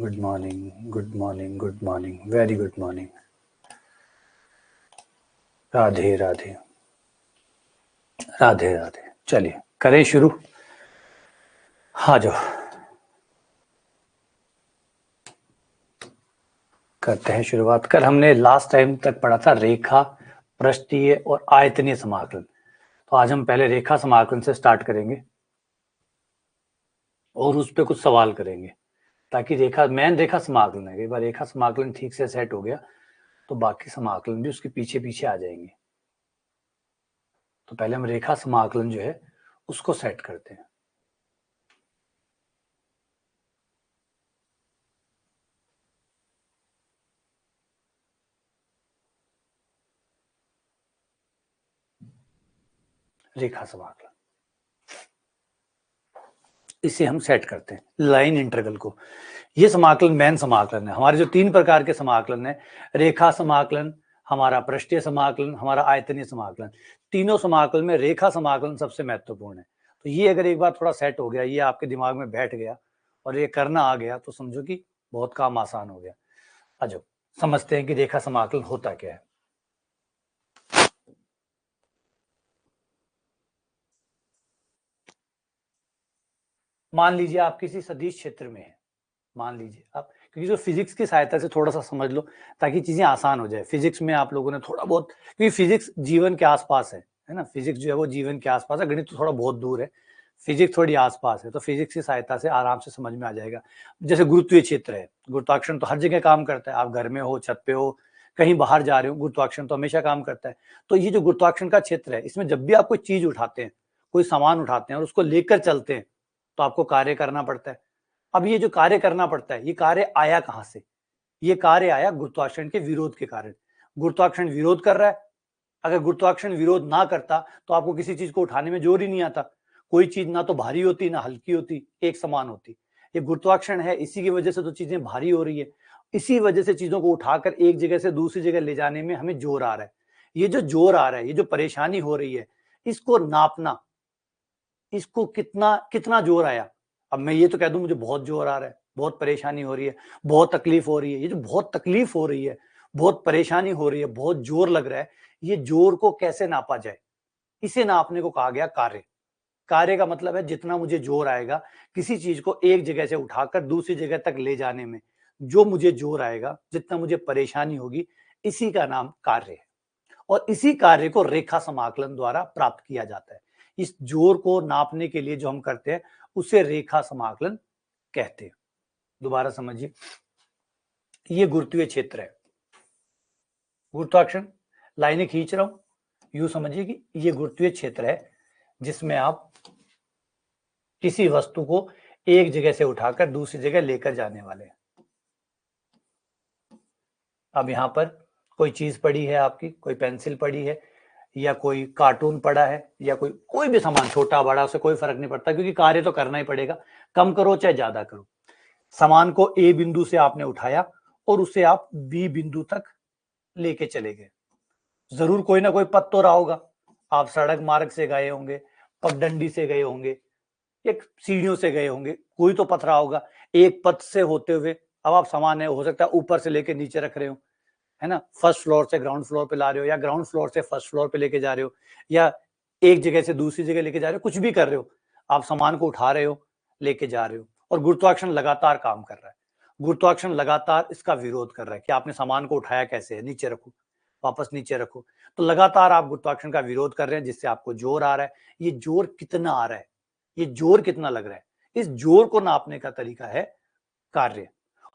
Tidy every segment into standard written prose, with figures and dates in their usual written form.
Good morning, good morning, good morning, very good morning. Radhe Radhe Radhe Radhe. चलिए करें शुरू। हाँ जाओ, करते हैं शुरुआत। कल हमने लास्ट टाइम तक पढ़ा था रेखा, पृष्ठीय और आयतनीय समाकलन। तो आज हम पहले रेखा समाकलन से स्टार्ट करेंगे और उस पर कुछ सवाल करेंगे, ताकि मेन रेखा समाकलन है। एक बार रेखा समाकलन ठीक से सेट हो गया तो बाकी समाकलन भी उसके पीछे पीछे आ जाएंगे। तो पहले हम रेखा समाकलन जो है उसको सेट करते हैं। रेखा समाकलन इसे हम सेट करते हैं लाइन इंटीग्रल को। ये समाकलन मेन समाकलन है। हमारे जो 3 प्रकार के समाकलन है, रेखा समाकलन, हमारा पृष्ठीय समाकलन, हमारा आयतनीय समाकलन, तीनों समाकलन में रेखा समाकलन सबसे महत्वपूर्ण है। तो ये अगर एक बार थोड़ा सेट हो गया, ये आपके दिमाग में बैठ गया और ये करना आ गया, तो समझो कि बहुत काम आसान हो गया। अच्छा, समझते हैं कि रेखा समाकलन होता क्या है। मान लीजिए आप किसी सदिश क्षेत्र में है, मान लीजिए आप, क्योंकि जो फिजिक्स की सहायता से थोड़ा सा समझ लो ताकि चीजें आसान हो जाए। फिजिक्स में आप लोगों ने थोड़ा बहुत, क्योंकि फिजिक्स जीवन के आसपास है ना, फिजिक्स जो है वो जीवन के आसपास है, गणित तो थोड़ा बहुत दूर है, फिजिक्स थोड़ी आसपास है। तो फिजिक्स की सहायता से आराम से समझ में आ जाएगा। जैसे गुरुत्वीय क्षेत्र है, गुरुत्वाकर्षण तो हर जगह काम करता है, आप घर में हो, छत पे हो, कहीं बाहर जा रहे हो, गुरुत्वाकर्षण तो हमेशा काम करता है। तो ये जो गुरुत्वाकर्षण का क्षेत्र है, इसमें जब भी आप कोई चीज उठाते हैं, कोई सामान उठाते हैं और उसको लेकर चलते हैं, तो आपको कार्य करना पड़ता है। अब ये जो कार्य करना पड़ता है, ये कार्य आया कहां से? ये कार्य आया गुरुत्वाकर्षण के विरोध के कारण। गुरुत्वाकर्षण विरोध कर रहा है। अगर गुरुत्वाकर्षण विरोध ना करता तो आपको किसी चीज को उठाने में जोर ही नहीं आता। कोई चीज ना तो भारी होती ना हल्की होती, एक समान होती। ये गुरुत्वाकर्षण है, इसी की वजह से तो चीजें भारी हो रही है। इसी वजह से चीजों को उठाकर एक जगह से दूसरी जगह ले जाने में हमें जोर आ रहा है। ये जो जोर आ रहा है, ये जो परेशानी हो रही है, इसको नापना, इसको कितना कितना जोर आया। अब मैं ये तो कह दूं मुझे बहुत जोर आ रहा है, बहुत परेशानी हो रही है, बहुत तकलीफ हो रही है। ये जो बहुत तकलीफ हो रही है, बहुत परेशानी हो रही है, बहुत जोर लग रहा है, ये जोर को कैसे नापा जाए? इसे नापने को कहा गया कार्य। कार्य का मतलब है जितना मुझे जोर आएगा किसी चीज को एक जगह से उठाकर दूसरी जगह तक ले जाने में, जो मुझे जोर आएगा, जितना मुझे परेशानी होगी, इसी का नाम कार्य है। और इसी कार्य को रेखा समाकलन द्वारा प्राप्त किया जाता है। इस जोर को नापने के लिए जो हम करते हैं उसे रेखा समाकलन कहते हैं। दोबारा समझिए, ये गुरुत्वीय क्षेत्र है, गुरुत्वाकर्षण लाइनें खींच रहा हूं, यूं समझिए कि ये गुरुत्वीय क्षेत्र है जिसमें आप किसी वस्तु को एक जगह से उठाकर दूसरी जगह लेकर जाने वाले हैं। अब यहां पर कोई चीज पड़ी है, आपकी कोई पेंसिल पड़ी है, या कोई कार्टून पड़ा है, या कोई भी सामान, छोटा बड़ा, उससे कोई फर्क नहीं पड़ता, क्योंकि कार्य तो करना ही पड़ेगा, कम करो चाहे ज्यादा करो। सामान को ए बिंदु से आपने उठाया और उसे आप बी बिंदु तक लेके चले गए। जरूर कोई ना कोई पथ तो रहा होगा, आप सड़क मार्ग से गए होंगे, पगडंडी से गए होंगे, एक सीढ़ियों से गए होंगे, कोई तो पथ रहा होगा। एक पथ से होते हुए अब आप सामान है, हो सकता है ऊपर से लेके नीचे रख रहे हो, है ना, फर्स्ट फ्लोर से ग्राउंड फ्लोर पे ला रहे हो, या ग्राउंड फ्लोर से फर्स्ट फ्लोर पे लेके जा रहे हो, या एक जगह से दूसरी जगह लेके जा रहे हो, कुछ भी कर रहे हो, आप सामान को उठा रहे हो, लेके जा रहे हो, और गुरुत्वाकर्षण लगातार काम कर रहा है। गुरुत्वाकर्षण लगातार इसका विरोध कर रहा है कि आपने सामान को उठाया कैसे है, नीचे रखो, वापस नीचे रखो। तो लगातार आप गुरुत्वाकर्षण का विरोध कर रहे हैं, जिससे आपको जोर आ रहा है। ये जोर कितना आ रहा है, ये जोर कितना लग रहा है, इस जोर को नापने का तरीका है कार्य।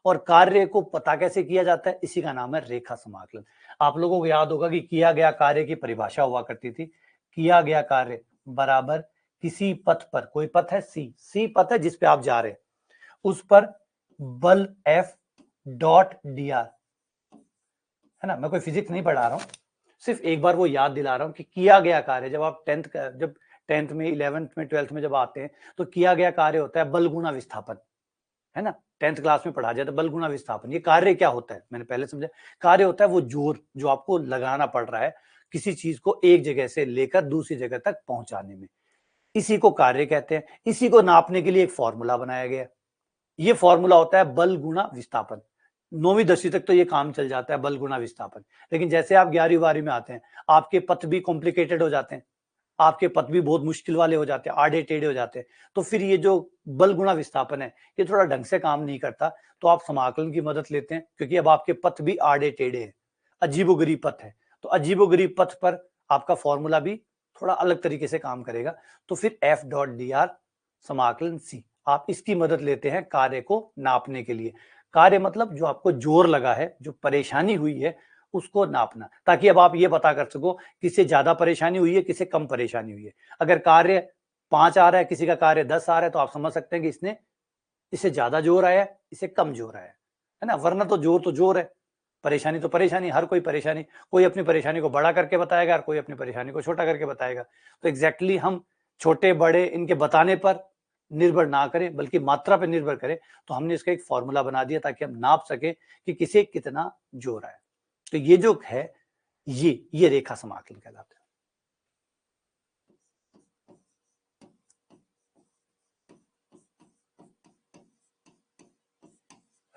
और कार्य को पता कैसे किया जाता है, इसी का नाम है रेखा समाकलन। आप लोगों को याद होगा कि किया गया कार्य की परिभाषा हुआ करती थी, किया गया कार्य बराबर किसी पथ पर, कोई पथ है सी पथ है जिस पे आप जा रहे हैं, उस पर बल F डॉट dr, है ना। मैं कोई फिजिक्स नहीं पढ़ा रहा हूं, सिर्फ एक बार वो याद दिला रहा हूं कि किया गया कार्य, जब आप टेंथ में, 11th में, 12th में जब आते हैं, तो किया गया कार्य होता है बल गुणा विस्थापन, है ना। 10th क्लास में पढ़ा जाता है बल गुणा विस्थापन। ये कार्य क्या होता है, मैंने पहले समझा। कार्य होता है वो जोर जो आपको लगाना पड़ रहा है किसी चीज को एक जगह से लेकर दूसरी जगह तक पहुंचाने में, इसी को कार्य कहते हैं। इसी को नापने के लिए एक फॉर्मूला बनाया गया, ये फॉर्मूला होता है बल गुणा विस्थापन। 9वीं 10वीं तक तो ये काम चल जाता है, बल गुणा विस्थापन। लेकिन जैसे आप 11वीं 12वीं में आते हैं, आपके पथ भी कॉम्प्लिकेटेड हो जाते हैं, आपके पथ भी बहुत मुश्किल वाले हो जाते हैं, आड़े टेढ़े हो जाते हैं। तो फिर ये जो बल गुणा विस्थापन है, ये थोड़ा ढंग से काम नहीं करता, तो आप समाकलन की मदद लेते हैं, क्योंकि अब आपके पथ भी आड़े टेढ़े हैं, अजीबोगरीब पथ है। तो अजीबोगरीब पथ पर आपका फॉर्मूला भी थोड़ा अलग तरीके से काम करेगा। तो फिर एफ डॉट डी आर समाकलन सी, आप इसकी मदद लेते हैं कार्य को नापने के लिए। कार्य मतलब जो आपको जोर लगा है, जो परेशानी हुई है, उसको नापना, ताकि अब आप ये पता कर सको किसे ज्यादा परेशानी हुई है, किसे कम परेशानी हुई है। अगर कार्य 5 आ रहा है, किसी का कार्य 10 आ रहा है, तो आप समझ सकते हैं कि इसने इससे ज्यादा जोर आया है, इससे कम जोर आया है ना। वरना तो जोर है, परेशानी तो परेशानी, हर कोई परेशानी, कोई अपनी परेशानी को बड़ा करके बताएगा और कोई अपनी परेशानी को छोटा करके बताएगा। तो एग्जैक्टली हम छोटे बड़े इनके बताने पर निर्भर ना करें, बल्कि मात्रा पर निर्भर करें। तो हमने इसका एक फॉर्मूला बना दिया ताकि हम नाप सके कि किसे कितना जोर आया। तो ये जो है, ये रेखा समाकलन कहलाता है।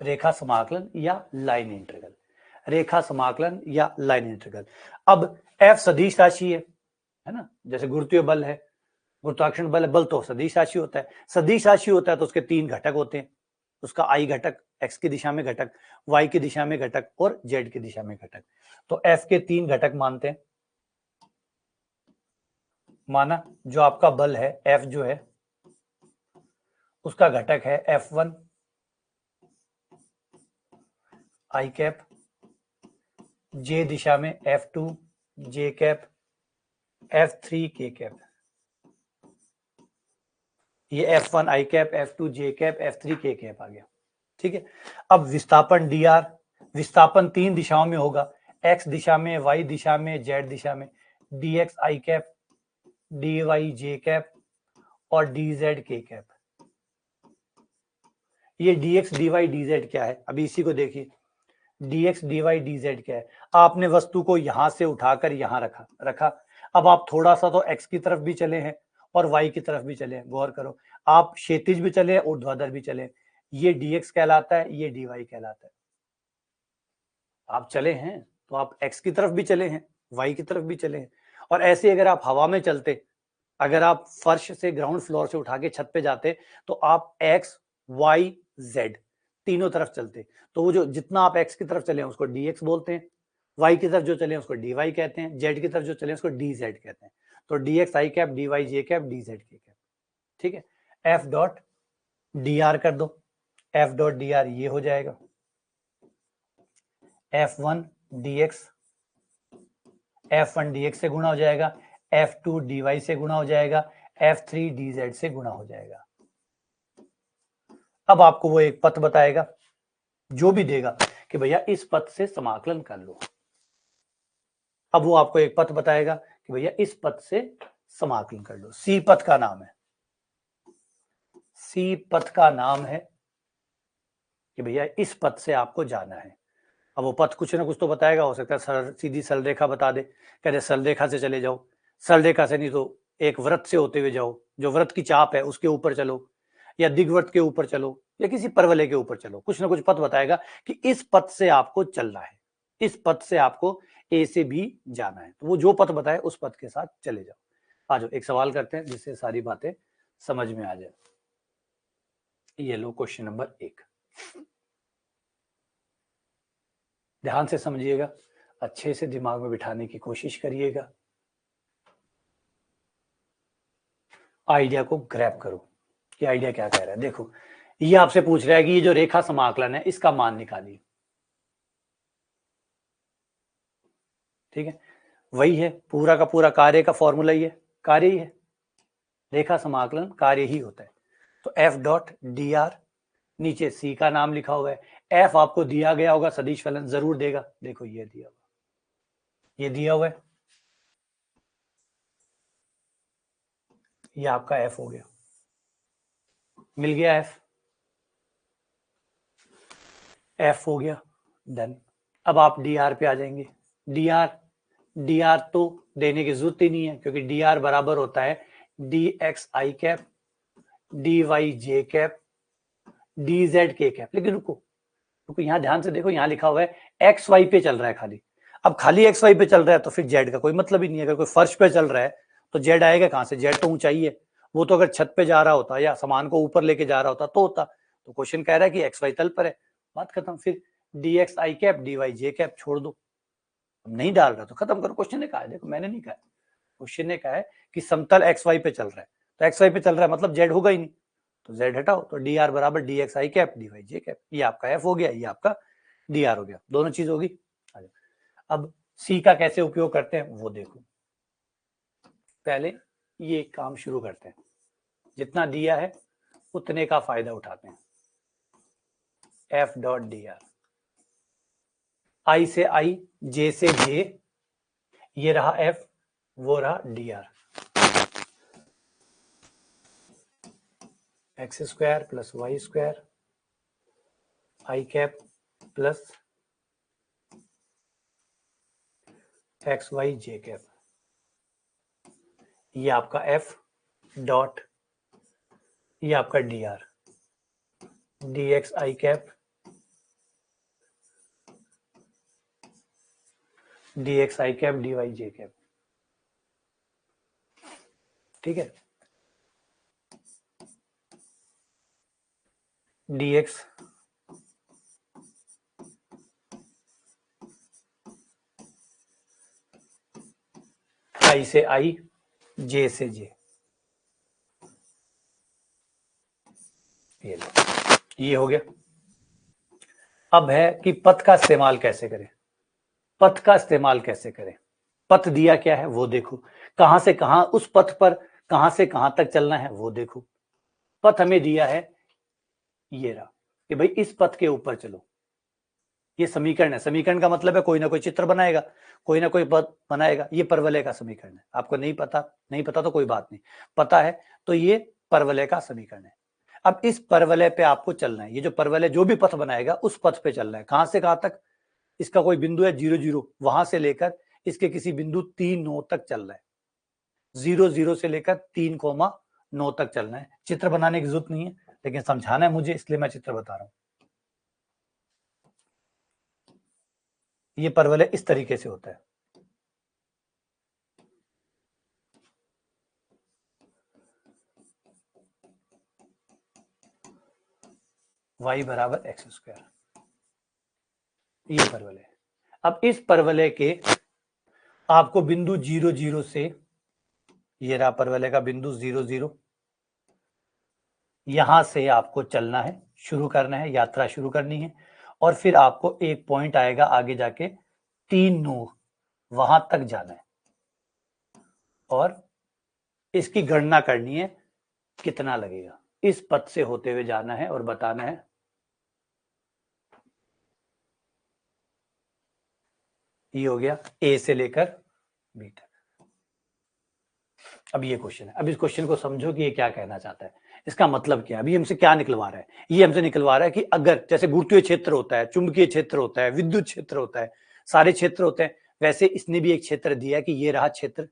रेखा समाकलन या लाइन इंटीग्रल, रेखा समाकलन या लाइन इंटीग्रल। अब एफ सदिश राशि है ना, जैसे गुरुत्वीय बल है, गुरुत्वाकर्षण बल है, बल तो सदिश राशि होता है। सदिश राशि होता है तो उसके 3 घटक होते हैं, उसका आई घटक, एक्स की दिशा में घटक, वाई की दिशा में घटक और जेड की दिशा में घटक। तो एफ के 3 घटक मानते हैं। माना जो आपका बल है एफ जो है, उसका घटक है F1 आई कैप, जे दिशा में F2 जे कैप, F3 के कैप। ये F1 आई कैप, F2 जे कैप, F3 के कैप आ गया। ठीक है। अब विस्थापन dr, विस्थापन 3 दिशाओं में होगा, x दिशा में, y दिशा में, z दिशा में। dx आई कैप, dy जे कैप और dz के कैप। ये dx dy dz क्या है, अभी इसी को देखिए। dx dy dz क्या है, आपने वस्तु को यहां से उठाकर यहां रखा। अब आप थोड़ा सा तो x की तरफ भी चले हैं और y की तरफ भी चले हैं, गौर करो। आप क्षैतिज भी चले, ऊर्ध्वाधर भी चले। ये dx कहलाता है, ये dy कहलाता है। आप चले हैं तो आप x की तरफ भी चले हैं, y की तरफ भी चले हैं। और ऐसे अगर आप हवा में चलते, अगर आप फर्श से, ग्राउंड फ्लोर से उठा के छत पे जाते, तो आप x y z तीनों तरफ चलते। तो वो जो जितना आप x की तरफ चले उसको dx बोलते हैं, y की तरफ जो चले उसको dy कहते हैं, z की तरफ जो चले उसको dz कहते हैं। तो dx आई कैप, dy जे कैप, dz के कैप। ठीक है। f डॉट dr कर दो, f डॉट dr ये हो जाएगा f1 dx, f1 dx से गुणा हो जाएगा, f2 dy से गुणा हो जाएगा, f3 dz से गुणा हो जाएगा। अब आपको वो एक पथ बताएगा, जो भी देगा कि भैया इस पथ से समाकलन कर लो। अब वो आपको एक पथ बताएगा कि भैया इस पथ से समाकलन कर लो। सी पथ का नाम है, सी पथ का नाम है कि भैया इस पथ से आपको जाना है। अब वो पथ कुछ ना कुछ तो बताएगा, हो सकता है सीधी सरल रेखा बता दे, कहते सरल रेखा से चले जाओ, सरल रेखा से नहीं तो एक व्रत से होते हुए जाओ, जो व्रत की चाप है उसके ऊपर चलो, या दिग्वर्त के ऊपर चलो, या किसी परवलय के ऊपर चलो। कुछ ना कुछ पथ बताएगा कि इस पथ से आपको चलना है, इस पथ से आपको ए से बी जाना है। तो वो जो पथ बताए उस पथ के साथ चले जाओ। आ जाओ एक सवाल करते हैं जिससे सारी बातें समझ में आ जाए। ये लो क्वेश्चन नंबर 1, ध्यान से समझिएगा, अच्छे से दिमाग में बिठाने की कोशिश करिएगा, आइडिया को ग्रैब करो कि आइडिया क्या कह रहा है। देखो ये आपसे पूछ रहा है कि ये जो रेखा समाकलन है इसका मान निकालिए। ठीक है, वही है पूरा का पूरा कार्य का फॉर्मूला ही है, कार्य ही है, रेखा समाकलन कार्य ही होता है। तो एफ डॉट डी आर, नीचे सी का नाम लिखा हुआ है, एफ आपको दिया गया होगा, सदिश फलन जरूर देगा। देखो ये दिया हुआ, ये दिया हुआ है, ये आपका एफ हो गया, मिल गया एफ, एफ हो गया, डन। अब आप डी आर पे आ जाएंगे। डी आर तो देने की जरूरत ही नहीं है, क्योंकि डी आर बराबर होता है डी एक्स आई कैप, डी वाई जे कैप, डी जेड के कैप। लेकिन रुको रुको, यहाँ ध्यान से देखो, यहाँ लिखा हुआ है एक्स वाई पे चल रहा है खाली। अब खाली एक्स वाई पे चल रहा है तो फिर जेड का कोई मतलब ही नहीं है। अगर कोई फर्श पे चल रहा है तो जेड आएगा कहाँ से? जेड तो ऊंचाई है, वो तो अगर छत पे जा रहा होता या सामान को ऊपर लेके जा रहा होता तो होता। तो क्वेश्चन कह रहा है कि एक्स वाई तल पर है, बात खत्म। फिर डी एक्स आई कैप डी वाई जे कैप छोड़ दो, नहीं डाल रहा तो खत्म करो। क्वेश्चन ने कहा है, देखो मैंने नहीं कहा, क्वेश्चन ने कहा है कि समतल एक्स वाई पे चल रहा है, तो एक्स वाई पे चल रहा है मतलब जेड होगा ही नहीं, तो जेड हटाओ, तो डी आर बराबर डी एक्स आई कैप डी वाई जे कैप। ये आपका एफ हो गया, ये आपका डी आर हो गया, दोनों चीज होगी। अब सी का कैसे उपयोग करते हैं वो देखो। पहले ये काम शुरू करते हैं, जितना दिया है उतने का फायदा उठाते हैं। F dot D R, I से आई, जे से जे, ये रहा एफ, वो रहा D R. X square plus Y square I cap plus X Y J cap, ये आपका एफ डॉट, ये आपका डी आर, डी एक्स आई कैप डी एक्स आई कैप डी वाई जे कैप। ठीक है, डी एक्स आई से आई, जे से जे, ये हो गया। अब है कि पथ का इस्तेमाल कैसे करें। पथ का इस्तेमाल कैसे करें, पथ दिया क्या है वो देखो, कहां से कहां, उस पथ पर कहां से कहां तक चलना है वो देखो। पथ हमें दिया है ये रहा कि भाई इस पथ के ऊपर चलो, ये समीकरण है। समीकरण का मतलब है कोई ना कोई चित्र बनाएगा, कोई ना कोई पथ बनाएगा। ये परवलय का समीकरण है, आपको नहीं पता, नहीं पता तो कोई बात नहीं, पता है तो ये परवलय का समीकरण है। अब इस परवलय पे आपको चलना है, ये जो परवलय जो भी पथ बनाएगा उस पथ पे चलना है। कहां से कहां तक? इसका कोई बिंदु है 0 0, वहां से लेकर इसके किसी बिंदु 3 9 तक चल रहा है। 0 0 से लेकर 3,9 तक चलना है। चित्र बनाने की जरूरत नहीं है, लेकिन समझाना है मुझे, इसलिए मैं चित्र बता रहा हूं। ये परवलय इस तरीके से होता है, y बराबर एक्स स्क्वायर, ये परवलय। अब इस परवलय के आपको बिंदु 0 0 से, ये रहा परवलय का बिंदु 0 0, यहां से आपको चलना है, शुरू करना है, यात्रा शुरू करनी है। और फिर आपको एक पॉइंट आएगा आगे जाके 3 9, वहां तक जाना है और इसकी गणना करनी है कितना लगेगा। इस पथ से होते हुए जाना है और बताना है ये हो गया ए से लेकर बी तक। अब ये क्वेश्चन है, अब इस क्वेश्चन को समझो कि ये क्या कहना चाहता है, इसका मतलब क्या है। अभी हमसे क्या निकलवा रहा है, ये हमसे निकलवा रहा है कि अगर जैसे गुरुत्वीय क्षेत्र होता है, चुंबकीय क्षेत्र होता है, विद्युत क्षेत्र होता है, सारे क्षेत्र होते हैं, वैसे इसने भी एक क्षेत्र दिया है कि ये रहा क्षेत्र,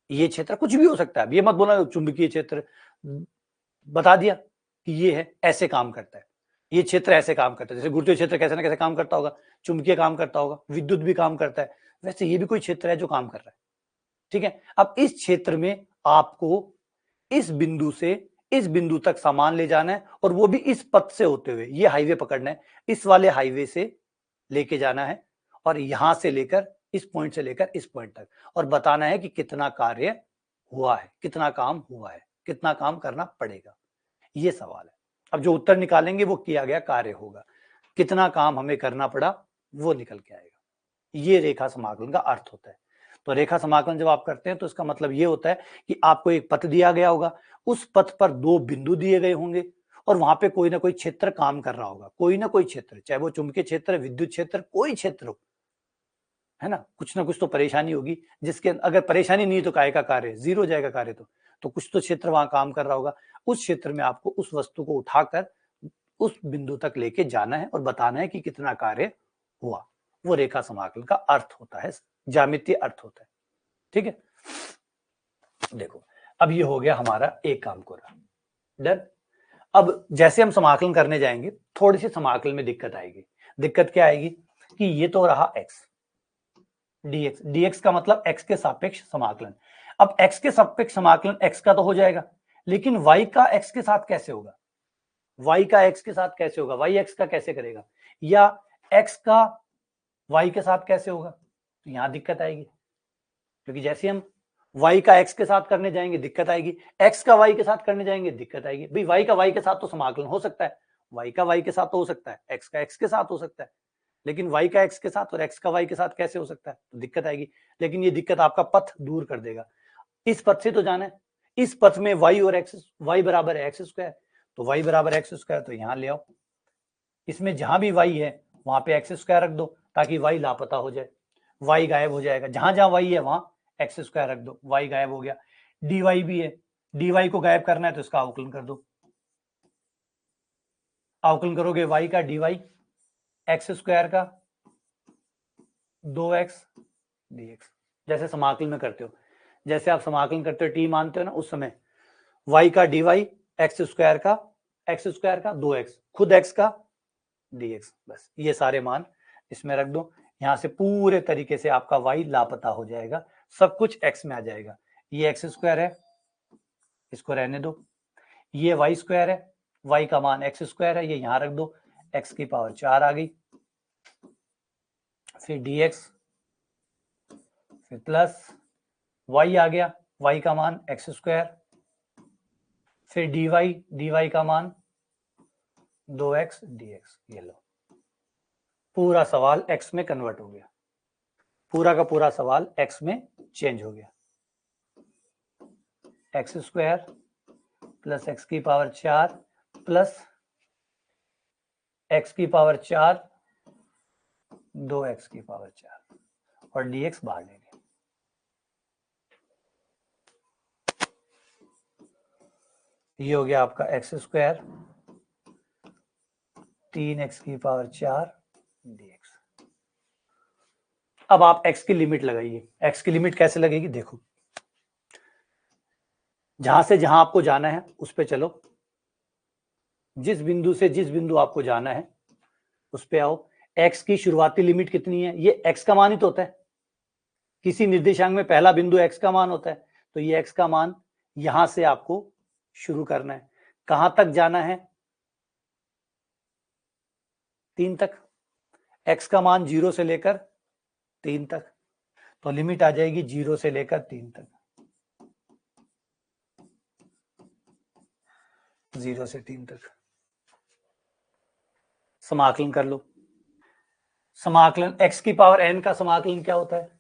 ये क्षेत्र कुछ भी हो सकता है। ये मत बोला चुंबकीय क्षेत्र, बता दिया कि ये है, ऐसे काम करता है, ये क्षेत्र ऐसे काम करता है। जैसे गुरुत्वीय क्षेत्र कैसे ना कैसे काम करता होगा, चुंबकीय काम करता होगा, विद्युत भी काम करता है, वैसे ये भी कोई क्षेत्र है जो काम कर रहा है। ठीक है, अब इस क्षेत्र में आपको इस बिंदु से इस बिंदु तक सामान ले जाना है और वो भी इस पथ से होते हुए, ये हाईवे पकड़ना है, इस वाले हाईवे से लेके जाना है और यहां से लेकर इस पॉइंट से लेकर इस पॉइंट तक, और बताना है कि कितना कार्य हुआ है, कितना काम हुआ है, कितना काम करना पड़ेगा। ये सवाल है। अब जो उत्तर निकालेंगे वो किया गया कार्य होगा, कितना काम हमें करना पड़ा वो निकल के आएगा। ये रेखा समाकलन का अर्थ होता है। तो रेखा समाकलन जब आप करते हैं तो इसका मतलब ये होता है कि आपको एक पथ दिया गया होगा, उस पथ पर दो बिंदु दिए गए होंगे और वहां पे कोई ना कोई क्षेत्र काम कर रहा होगा, कोई ना कोई क्षेत्र, चाहे वो चुंबकीय क्षेत्र, विद्युत क्षेत्र, कोई क्षेत्र हो, है ना, कुछ ना कुछ तो परेशानी होगी, जिसके अगर परेशानी नहीं तो काय का कार्य, जीरो जाएगा कार्य। तो कुछ तो क्षेत्र वहां काम कर रहा होगा। उस क्षेत्र में आपको उस वस्तु को उठाकर उस बिंदु तक लेके जाना है और बताना है कि कितना कार्य हुआ। वो रेखा समाकलन का अर्थ होता है, ज्यामितीय अर्थ होता है। ठीक है, देखो अब ये हो गया हमारा एक काम को रहा डन। अब जैसे हम समाकलन करने जाएंगे थोड़ी सी समाकलन में दिक्कत आएगी। दिक्कत क्या आएगी कि ये तो रहा x dx, dx का मतलब x के सापेक्ष समाकलन। अब x के सापेक्ष समाकलन x का तो हो जाएगा, लेकिन y का x के साथ कैसे होगा? y का x के साथ कैसे होगा? y x का कैसे करेगा, या x का y के साथ कैसे होगा? तो यहां दिक्कत आएगी, क्योंकि जैसे हम y का x के साथ करने जाएंगे दिक्कत आएगी, x का y के साथ करने जाएंगे दिक्कत आएगी। भाई y का y के साथ तो समाकलन हो सकता है, y का y के साथ तो हो सकता है, x का x के साथ हो सकता है, लेकिन y का x के साथ और x का y के साथ कैसे हो सकता है? तो दिक्कत आएगी। लेकिन ये दिक्कत आपका पथ दूर कर देगा। इस पथ से तो जाना है, इस पथ में y और x, y बराबर है x स्क्वायर, तो y बराबर x स्क्वायर, तो यहां ले आओ। इसमें जहां भी y है वहां पे x स्क्वायर रख दो, ताकि y लापता हो जाए, y गायब हो जाएगा। जहां जहां y है वहां x स्क्वायर रख दो, y गायब हो गया। dy भी है, dy को गायब करना है तो इसका अवकलन कर दो। अवकलन करोगे y का dy x स्क्वायर का 2x dx, जैसे समाकलन में करते हो, जैसे आप समाकलन करते हो t मानते हो ना, उस समय y का dy x स्क्वायर का 2x, खुद x का dx, बस ये सारे मान इसमें रख दो। यहां से पूरे तरीके से आपका y लापता हो जाएगा, सब कुछ x में आ जाएगा। ये x स्क्वायर है, इसको रहने दो। ये y स्क्वायर है, y का मान x स्क्वायर है, ये यहां रख दो, x की पावर 4 आ गई, फिर dx, फिर प्लस y आ गया, y का मान x स्क्वायर, फिर dy का मान 2x dx। ये लो, पूरा सवाल x में कन्वर्ट हो गया, पूरा का पूरा सवाल x में चेंज हो गया। x स्क्वायर प्लस x की पावर 4 प्लस x की पावर 4 2x की पावर 4 और dx बाहर ले गए। ये हो गया आपका x स्क्वायर 3x की पावर 4 dx। अब आप x की लिमिट लगाइए। x की लिमिट कैसे लगेगी देखो, जहां से जहां आपको जाना है उस पे चलो, जिस बिंदु से जिस बिंदु आपको जाना है उस पे आओ। x की शुरुआती लिमिट कितनी है? ये x का मान ही तो होता है, किसी निर्देशांक में पहला बिंदु x का मान होता है, तो ये x का मान यहां से आपको शुरू करना है। कहां तक जाना है? 3 तक। x का मान 0 से लेकर 3 तक, तो लिमिट आ जाएगी 0 से लेकर 3 तक, 0 से 3 तक। समाकलन कर लो। समाकलन x की पावर n का समाकलन क्या होता है?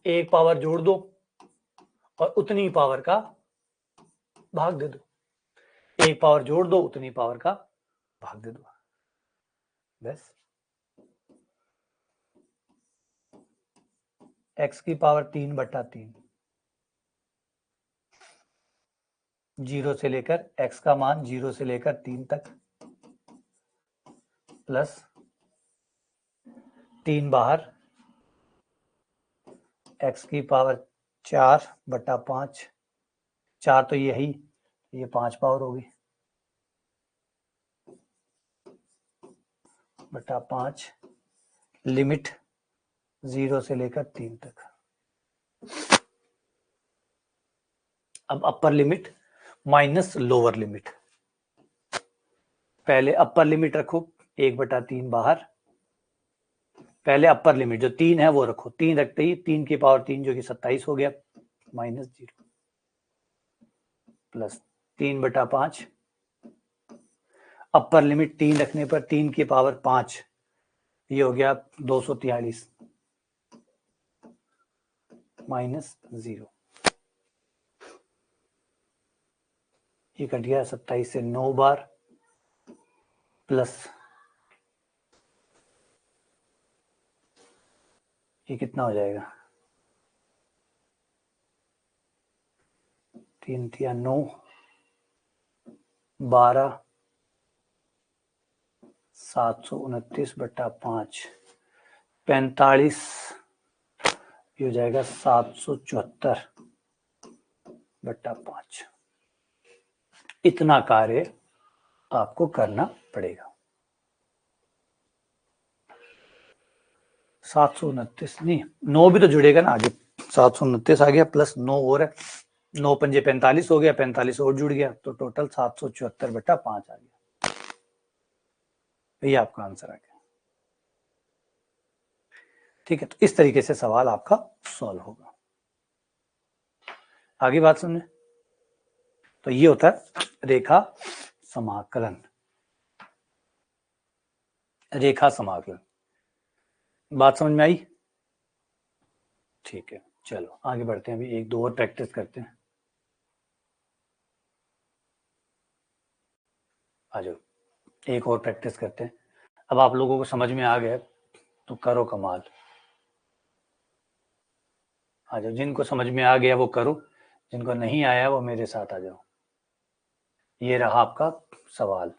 एक पावर जोड़ दो और उतनी पावर का भाग दे दो, एक पावर जोड़ दो उतनी पावर का भाग दे दो, बस। x की पावर 3/3, 0 से लेकर x का मान 0 से लेकर 3 तक, प्लस 3 बाहर, x की पावर 4/5, 4 तो यही, ये 5 पावर होगी, बटा 5, लिमिट 0 से लेकर 3 तक। अब upper limit minus lower limit, पहले अपर लिमिट रखो 1/3 बाहर, पहले अपर लिमिट जो 3 है वो रखो, 3 रखते ही 3 की पावर 3 जो कि 27 हो गया, -0, प्लस 3/5, अपर लिमिट 3 रखने पर 3 की पावर 5, ये हो गया 243, -0, ये कट गया 27 से 9 बार, प्लस ये कितना हो जाएगा, 3 तिया 9, 12, 729/5, 45, ये हो जाएगा 774, बट्टा 5, इतना कार्य आपको करना पड़ेगा। 729 नहीं, 9 भी तो जुड़ेगा ना आगे, 729 आ गया प्लस 9 और है, 9 पंजे 45 हो गया, 45 और जुड़ गया, तो टोटल 774 बट्टा 5 आ गया। ये आपका आंसर आ गया। ठीक है, तो इस तरीके से सवाल आपका सॉल्व होगा। आगे बात सुनिए, तो ये होता है रेखा समाकलन। रेखा समाकलन, बात समझ में आई? ठीक है, चलो आगे बढ़ते हैं, अभी एक दो और प्रैक्टिस करते हैं। आ जाओ, एक और प्रैक्टिस करते हैं। अब आप लोगों को समझ में आ गया तो करो कमाल। आ जाओ, जिनको समझ में आ गया वो करो, जिनको नहीं आया वो मेरे साथ आ जाओ। ये रहा आपका सवाल।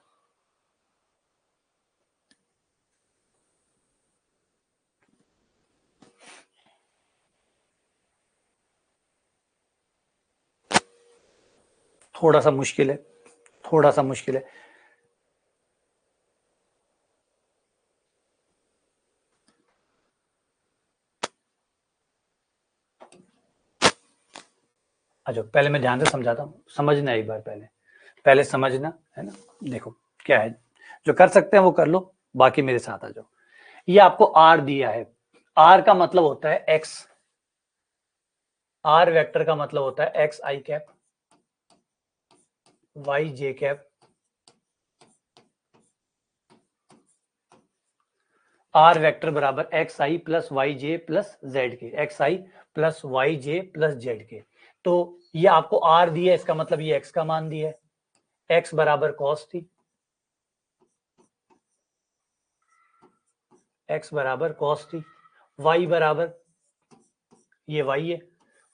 थोड़ा सा मुश्किल है, थोड़ा सा मुश्किल है। अच्छा, पहले मैं ध्यान से समझाता हूँ, समझना एक बार, पहले समझना है ना। देखो क्या है, जो कर सकते हैं वो कर लो, बाकी मेरे साथ आ जाओ। ये आपको आर दिया है, आर का मतलब होता है एक्स, आर वेक्टर का मतलब होता है एक्स आई कैप, वाई जे कैप, आर वेक्टर बराबर x i plus y j plus z k, x i plus y j plus z k. तो ये आपको आर दिया है, इसका मतलब ये एक्स का मान दिया है, एक्स बराबर कॉस थी, एक्स बराबर कॉस थी, वाई बराबर ये वाई है,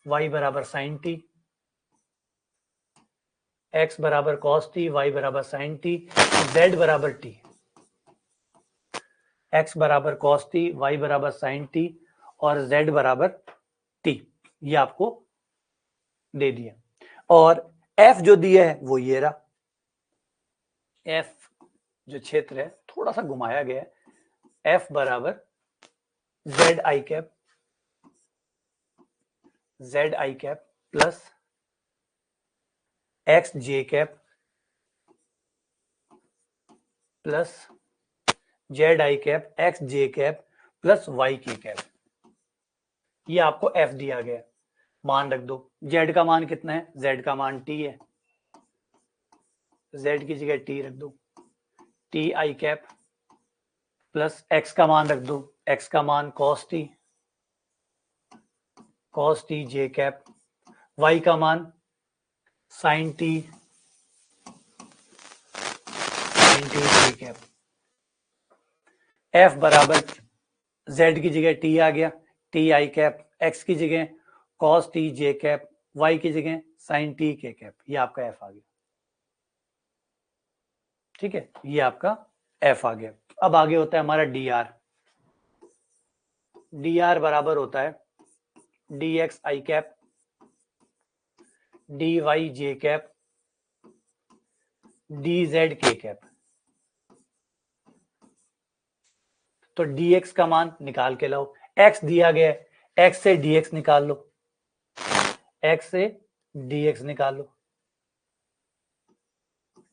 वाई बराबर साइन टी, एक्स बराबर कॉस टी, वाई बराबर साइन टी, जेड बराबर टी, एक्स बराबर कॉस टी, वाई बराबर साइन टी और जेड बराबर टी, ये आपको दे दिया। और एफ जो दिया है वो ये रहा, एफ जो क्षेत्र है थोड़ा सा घुमाया गया है, एफ बराबर z i cap, z i cap plus x j cap plus z i cap x j cap plus y k cap, ये आपको एफ दिया गया, मान रख दो। जेड का मान कितना है, जेड का मान टी है, जेड की जगह टी रख दो, T I cap plus x का मान रख दो, एक्स का मान cos T J cap, Y का मान sign T J cap, F बराबर जेड की जगह टी आ गया, टी आई कैप, एक्स की जगह cos T J cap, Y की जगह साइन टी के कैप, ये आपका एफ आ गया। ठीक है, ये आपका एफ आ गया। अब आगे होता है हमारा डी आर, डी आर बराबर होता है डी एक्स आई कैप, डी वाई जे कैप, डी जेड के कैप। तो dx का मान निकाल के लाओ, x दिया गया है, x से dx निकाल लो, x से dx निकाल लो,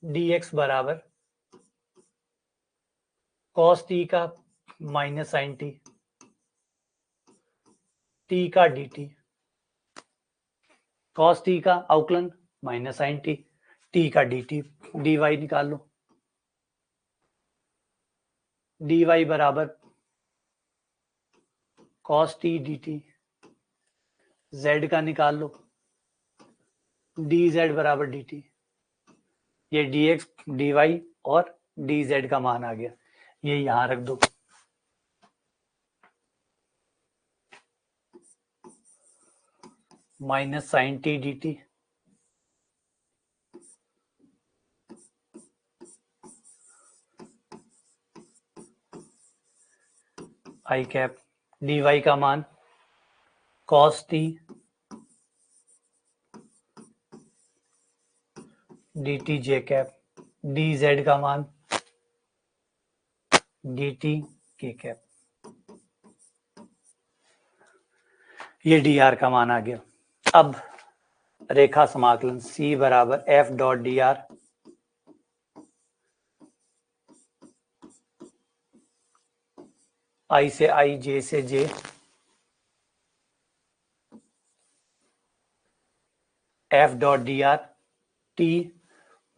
dx बराबर cos t का माइनस साइन टी, t का dt, cos t का अवकलन माइनस साइन टी, t का dt, dy निकाल लो, dy बराबर cos t dt, z का निकाल लो, dz बराबर dt, ये dx dy और dz का मान आ गया, ये यहां रख दो, minus sine T D T, I cap, D Y का मान cos T D T J cap, D Z का मान डी टी के कैप, ये डी आर का मान आ गया। अब रेखा समाकलन C बराबर F dot D R I से आई, जे से J, F dot D R T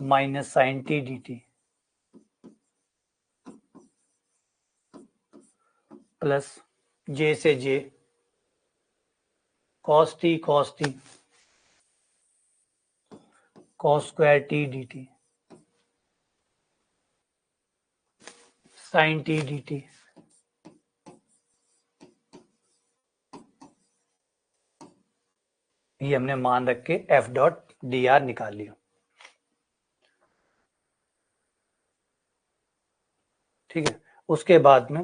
minus sine T D T plus J से J cos T cos square T D t sine T D t, ये हमने मान रख के F dot D are निकाल लिया। ठीक है, उसके बाद में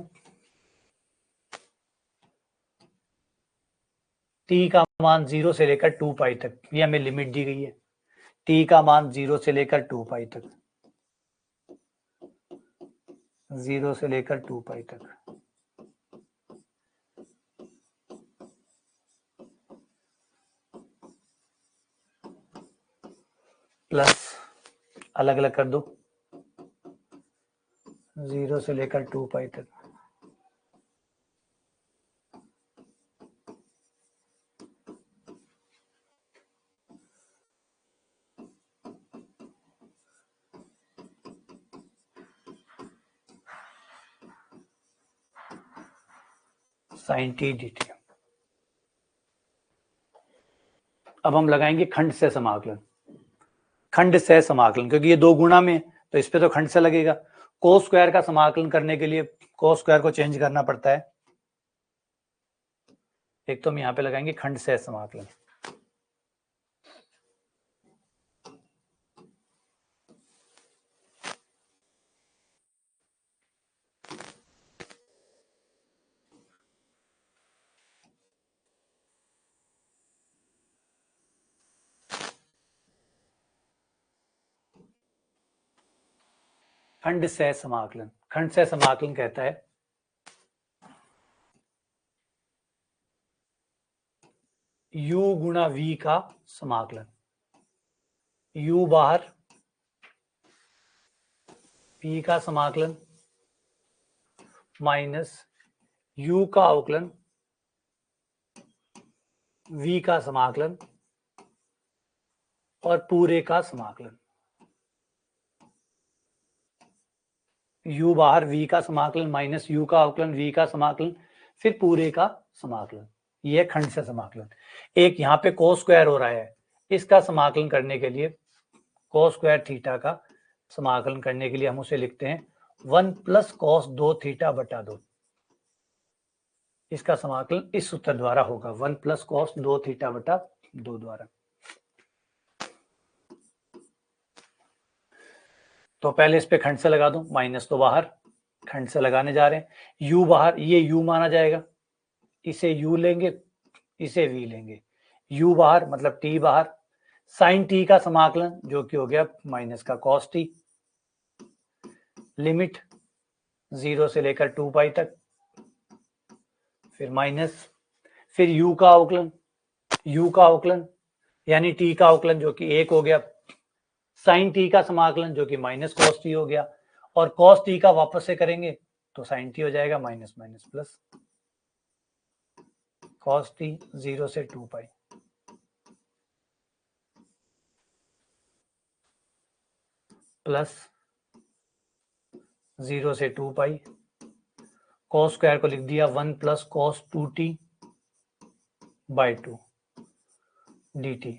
t का मान 0 से लेकर 2 पाई तक, ये हमें लिमिट दी गई है। t का मान 0 से लेकर 2 पाई तक, 0 से लेकर 2 पाई तक, प्लस अलग अलग कर दो, 0 से लेकर 2 पाई तक, साइन टी डी टी। अब हम लगाएंगे खंड से समाकलन, खंड से समाकलन, क्योंकि ये दो गुणा में तो इस पे तो खंड से लगेगा। कोस स्क्वायर का समाकलन करने के लिए कोस स्क्वायर को चेंज करना पड़ता है। एक तो हम यहाँ पे लगाएंगे खंड से समाकलन, खंड से समाकलन, खंड से समाकलन कहता है u गुणा v का समाकलन, u बाहर v का समाकलन माइनस u का अवकलन v का समाकलन और पूरे का समाकलन। u बाहर v का समाकलन माइनस u का अवकलन v का समाकलन फिर पूरे का समाकलन, ये खंड से समाकलन। एक यहाँ पे कोस स्क्वायर हो रहा है, इसका समाकलन करने के लिए कोस स्क्वायर थीटा का समाकलन करने के लिए हम उसे लिखते हैं 1 प्लस कॉस 2 थीटा बटा 2। इसका समाकलन इस सूत्र द्वारा होगा 1 प्लस कॉस 2 थीटा बटा 2 द्वारा। तो पहले इस पे खंड से लगा दो, माइनस तो बाहर, खंड से लगाने जा रहे हैं। u बाहर, ये u माना जाएगा, इसे u लेंगे, इसे v लेंगे, u बाहर मतलब t बाहर, साइन t का समाकलन जो कि हो गया माइनस का कॉस t, लिमिट 0 से लेकर 2 पाई तक, फिर माइनस, फिर u का अवकलन यानी t का अवकलन जो कि 1 हो गया, साइन t का समाकलन जो कि माइनस कॉस t हो गया, और कॉस t का वापस से करेंगे तो साइन t हो जाएगा minus minus plus cos t 0 से 2 पाई प्लस 0 से 2 पाई, कॉस स्क्वायर को लिख दिया 1 plus cos 2t by 2 dt,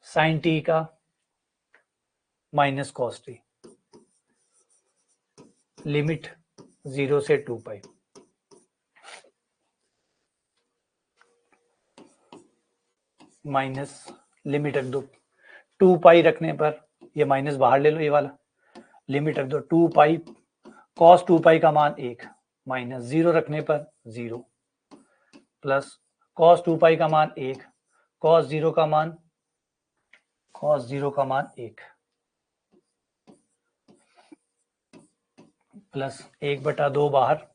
sine t का माइनस कॉस t, लिमिट 0 से 2 पाई, माइनस लिमिट रख दो 2 पाई रखने पर, ये माइनस बाहर ले लो, ये वाला लिमिट रख दो 2 पाई, कॉस 2 पाई का मान 1 माइनस 0 रखने पर 0 प्लस कॉस 2 पाई का मान 1, कॉस 0 का मान cos 0 का मान 1 प्लस 1/2 बाहर,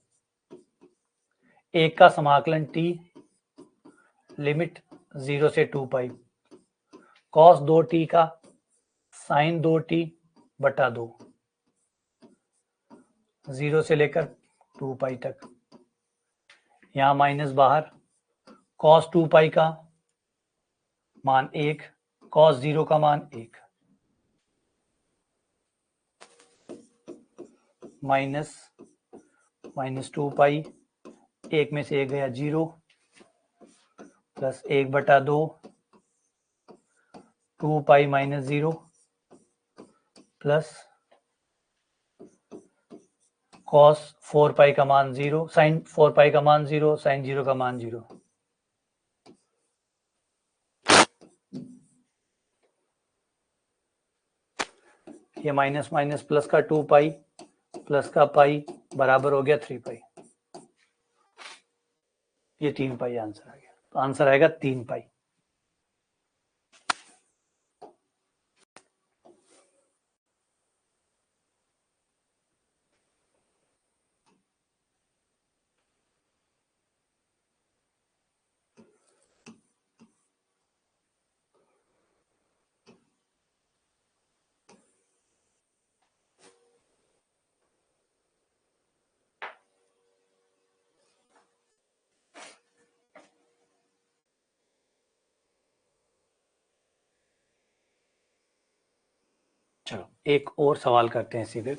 1 का समाकलन t लिमिट 0 से 2 पाई, cos 2t का sin 2t/2, 0 से लेकर 2 पाई तक, यहाँ माइनस बाहर, cos 2 पाई का मान 1, cos 0 का मान 1, माइनस 2 पाई, 1 में से 1 गया 0, plus 1/2, 2 pi minus 0, plus cos 4 पाई का मान 0, sin 4 पाई का मान 0, sin 0 का मान 0। ये माइनस माइनस प्लस का 2 पाई प्लस का पाई बराबर हो गया 3 पाई, ये 3 पाई आंसर आ गया। तो आंसर आएगा 3 पाई। चलो एक और सवाल करते हैं सीधे।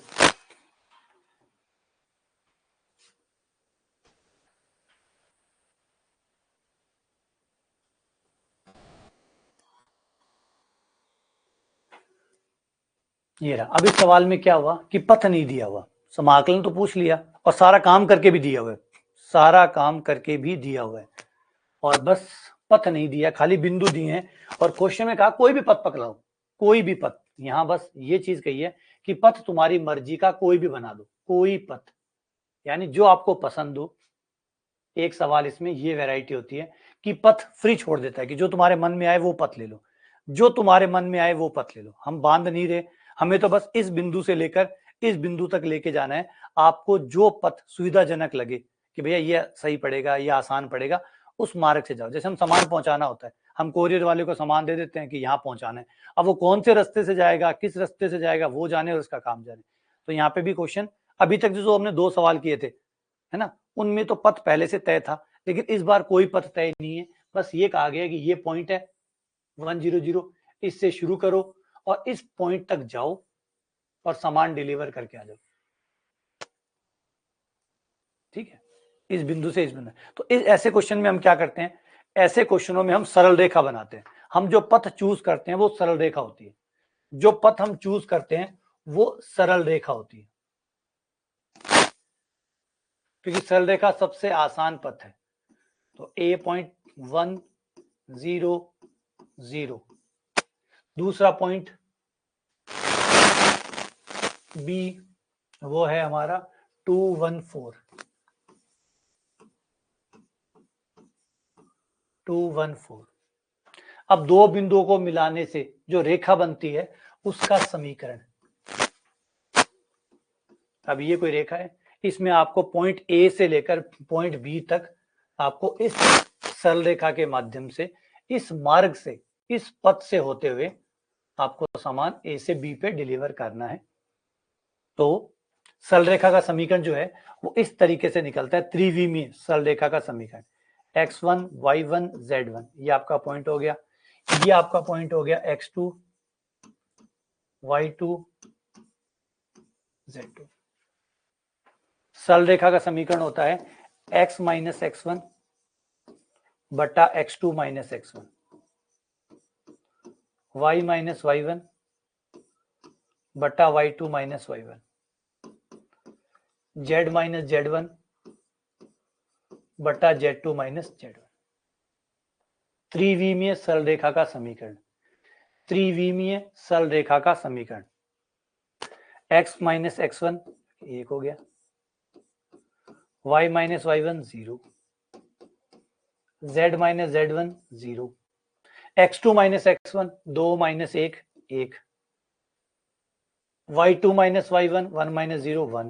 ये रहा। अब इस सवाल में क्या हुआ कि पथ नहीं दिया हुआ, समाकलन तो पूछ लिया और सारा काम करके भी दिया हुआ है, सारा काम करके भी दिया हुआ है, और बस पथ नहीं दिया, खाली बिंदु दिए हैं। और क्वेश्चन में कहा कोई भी पथ पकड़ाओ, कोई भी पथ। यहाँ बस ये चीज कही है कि पथ तुम्हारी मर्जी का कोई भी बना दो, कोई पथ, यानी जो आपको पसंद हो। एक सवाल इसमें ये वैरायटी होती है कि पथ फ्री छोड़ देता है कि जो तुम्हारे मन में आए वो पथ ले लो, जो तुम्हारे मन में आए वो पथ ले लो। हम बांध नहीं रहे, हमें तो बस इस बिंदु से लेकर इस बिंदु तक लेके जाना है। आपको जो पथ सुविधाजनक लगे कि भैया ये सही पड़ेगा, ये आसान पड़ेगा, उस मार्ग से जाओ। जैसे हम सामान पहुंचाना होता है, हम कोरियर वाले को सामान दे देते हैं कि यहाँ पहुंचाना है, अब वो कौन से रास्ते से जाएगा, किस रास्ते से जाएगा, वो जाने और उसका काम जाने। तो यहाँ पे भी क्वेश्चन अभी तक जो हमने 2 सवाल किए थे, है ना, उनमें तो पथ पहले से तय था, लेकिन इस बार कोई पथ तय नहीं है। बस ये कहा गया कि ये पॉइंट है 100, इससे शुरू करो और इस पॉइंट तक जाओ और सामान डिलीवर करके आ जाओ। ठीक है, इस बिंदु से इस बिंदु। तो इस ऐसे क्वेश्चन में हम क्या करते हैं, ऐसे क्वेश्चनों में हम सरल रेखा बनाते हैं। हम जो पथ चूज करते हैं वो सरल रेखा होती है, जो पथ हम चूज करते हैं वो सरल रेखा होती है, क्योंकि सरल रेखा सबसे आसान पथ है। तो A.100, दूसरा पॉइंट बी वो है हमारा 214। अब दो बिंदुओं को मिलाने से जो रेखा बनती है उसका समीकरण, अब ये कोई रेखा है, इसमें आपको पॉइंट ए से लेकर पॉइंट बी तक आपको इस सरल रेखा के माध्यम से, इस मार्ग से, इस पथ से होते हुए आपको सामान ए से बी पे डिलीवर करना है। तो सरल रेखा का समीकरण जो है वो इस तरीके से निकलता है, त्रिविमीय सरल रेखा का समीकरण, x1 y1 z1, ये आपका पॉइंट हो गया, ये आपका पॉइंट हो गया x2 y2 z2। सरल रेखा का समीकरण होता है x माइनस x1 बटा x2 minus x1, y minus y1 बटा y2 minus y1, z minus z1 बटा z2 माइनस z1। त्रिविमीय सरल रेखा का समीकरण, त्रिविमीय सरल रेखा का समीकरण, x माइनस x1 1 हो गया, y minus y1 0, z minus z1 0, x2 minus x1 2 minus 1 1, y2 minus y1 1 minus 0 1,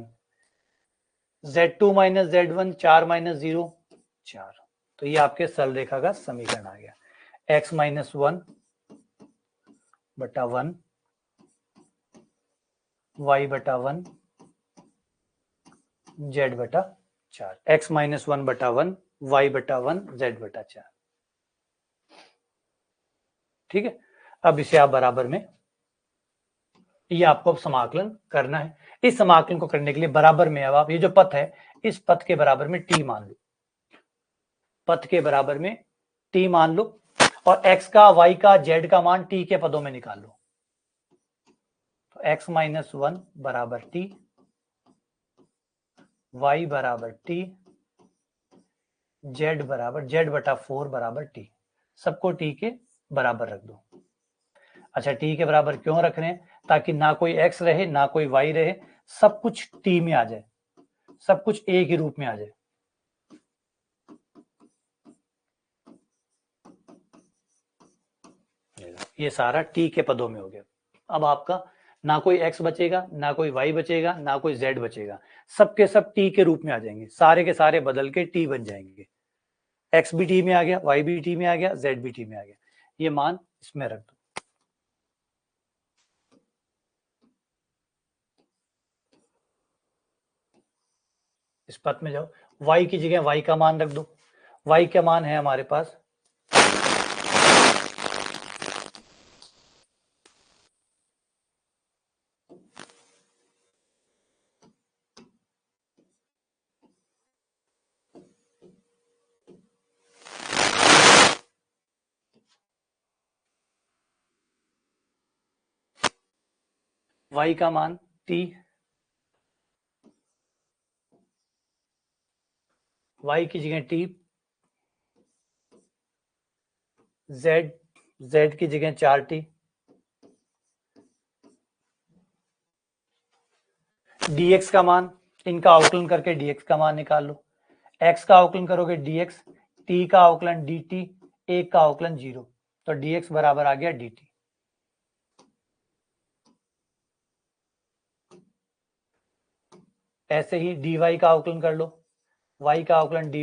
z2 minus z1 4 minus 0 4। तो ये आपके सरल रेखा का समीकरण आ गया। x माइनस 1 बटा 1 y बटा 1 z बटा 4, x माइनस 1 बटा 1 y बटा 1 z बटा 4। ठीक है, अब इसे आप बराबर में, ये आपको अब समाकलन करना है। इस समाकलन को करने के लिए बराबर में अब आप ये जो पथ है, इस पथ के बराबर में t मान लो, पथ के बराबर में t मान लो, और x का y का z का मान t के पदों में निकाल लो। तो x माइनस 1 बराबर t, y बराबर t, z बराबर z बटा 4 बराबर t, सबको t के बराबर रख दो। अच्छा, t के बराबर क्यों रख रहे हैं? ताकि ना कोई x रहे ना कोई y रहे, सब कुछ t में आ जाए, सब कुछ a के रूप में आ जाए। ये सारा t के पदों में हो गया। अब आपका ना कोई x बचेगा, ना कोई y बचेगा, ना कोई z बचेगा, सबके सब t के रूप में आ जाएंगे, सारे के सारे बदल के t बन जाएंगे। x भी t में आ गया, y भी t में आ गया, z भी t में आ गया। ये मान इसमें रख दो। इस पथ में जाओ, y की जगह y का मान रख दो। y का मान है हमारे पास y का मान t, y की जगह t, z की जगह 4t, dx का मान, इनका अवकलन करके dx का मान निकाल लो। x का अवकलन करोगे dx, t का अवकलन dt, 1 का अवकलन 0, तो dx बराबर आ गया dt। ऐसे ही dy का अवकलन कर लो, y का अवकलन dy,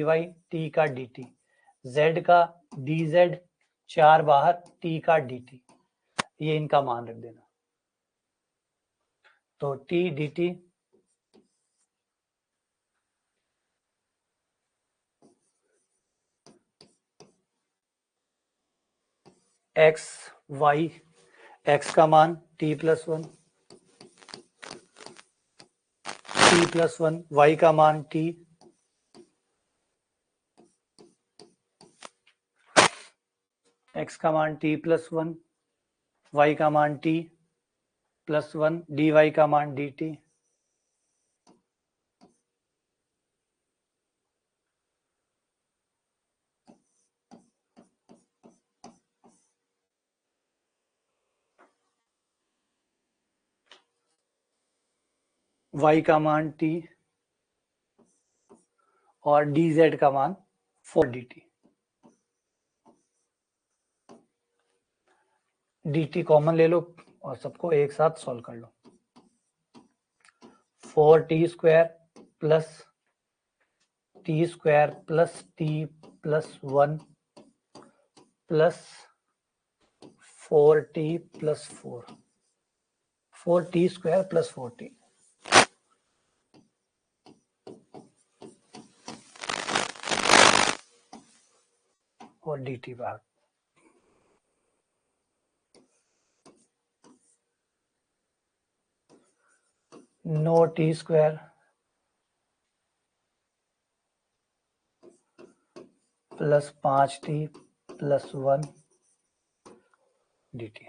t का dt, z का dz, 4 बाहर, t का dt, ये इनका मान रख देना। तो t dt x y, x का मान t plus 1, t plus 1, y का मान t, x का मान t प्लस 1, y का मान t प्लस 1, dy का मान dt, y का मान t और dz का मान 4dt। dt कॉमन ले लो और सबको एक साथ सॉल्व कर लो। 4t square plus t square plus t plus 1 plus 4t plus 4, 4t square plus 4t, और dt बाहर। No t square plus 5t plus 1 dt।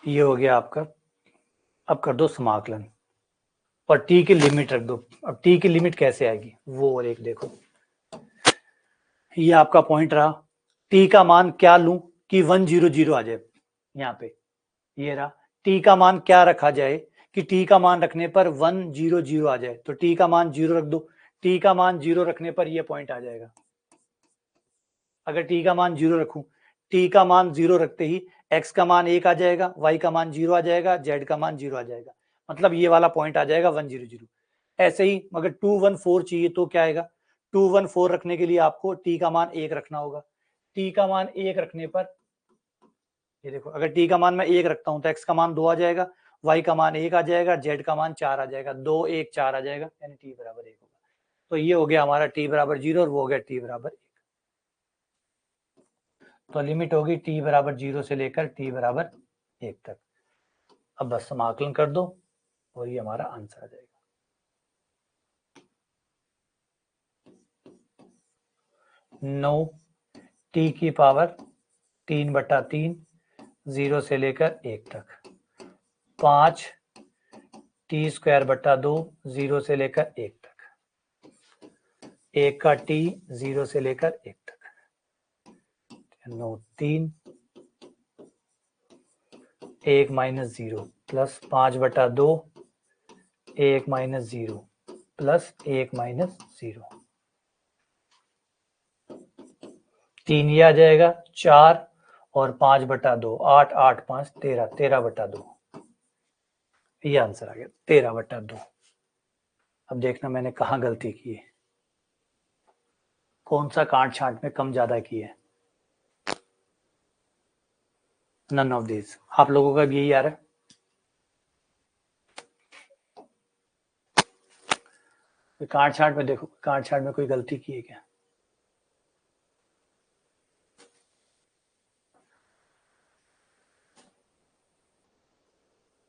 ये हो गया आपका। अब कर दो समाकलन और t की लिमिट रख दो। अब t की लिमिट कैसे आएगी वो और एक देखो, ये आपका पॉइंट रहा। t का मान क्या लूं कि 100 आ जाए, यहाँ पे ये रहा। t का मान क्या रखा जाए कि t का मान रखने पर 100 आ जाए, तो t का मान 0 रख दो। टी का मान 0 रखने पर ये पॉइंट आ जाएगा। अगर टी का मान 0 रखूं, टी का मान 0 रखते ही एक्स का मान 1 आ जाएगा, वाई का मान 0 आ जाएगा, जेड का मान 0 आ जाएगा, मतलब ये वाला पॉइंट आ जाएगा 1 0 0। ऐसे ही अगर 2 1 4 चाहिए तो क्या आएगा, 2 1 4 रखने के लिए आपको टी का मान 1 रखना होगा। टी का मान 1 रखने पर ये देखो, अगर टी का मान मैं 1 रखता हूं तो एक्स का मान 2 आ जाएगा, वाई का मान 1 आ जाएगा, जेड का मान 4 आ जाएगा, 2 1 4 आ जाएगा, यानी टी बराबर 1 होगा। तो ये हो गया हमारा टी बराबर 0 और वो हो गया टी बराबर 1। तो लिमिट होगी टी बराबर 0 से लेकर टी बराबर 1 तक। अब बस समाकलन कर दो और ये हमारा आंसर आ जाएगा। 9 टी की पावर 3/3 0 से लेकर 1 तक, 5 टी स्क्वायर बटा 2 0 से लेकर 1 तक, 1 का टी 0 से लेकर 1 तक, 9 3 1 minus 0 plus 5/2 1 minus 0 plus 1 minus 0, 3 ये आ जाएगा 4 और 5/2 8 8 5 13 13/2, ये आंसर आ गया 13/2। अब देखना मैंने कहाँ गलती की है, कौन सा काट छांट में कम ज्यादा की है। None of this. आप लोगों का भी यही आ रहा है। काट छांट में देखो, काट छांट में कोई गलती की है क्या?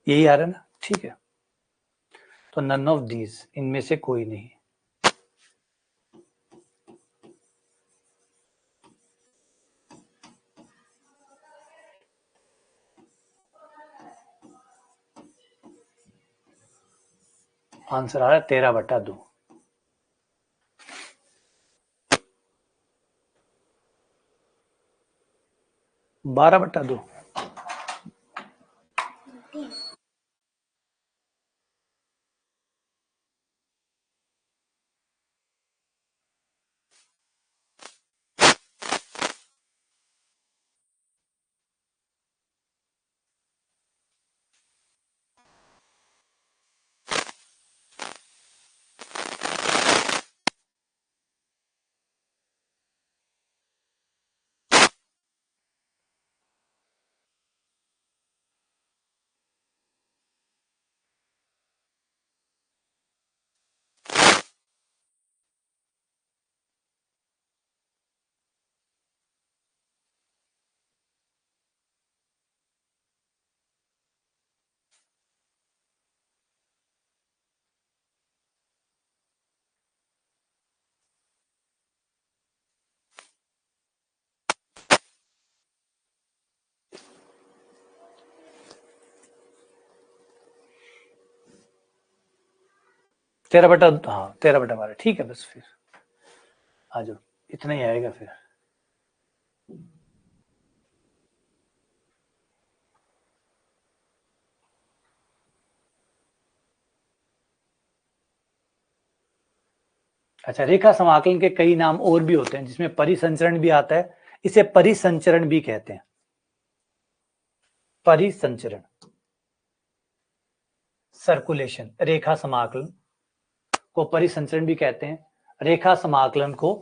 यही आ रहा है ना, ठीक है। तो नन ऑफ दीज, इनमें से कोई नहीं। आंसर आ रहा है 13/2। 12/2। तेरह बटा, हाँ 13/12, ठीक है। बस फिर आ जाओ, इतना ही आएगा फिर। अच्छा, रेखा समाकलन के कई नाम और भी होते हैं, जिसमें परिसंचरण भी आता है। इसे परिसंचरण भी कहते हैं। परिसंचरण, सर्कुलेशन। रेखा समाकलन को परिसंचरण भी कहते हैं। रेखा समाकलन को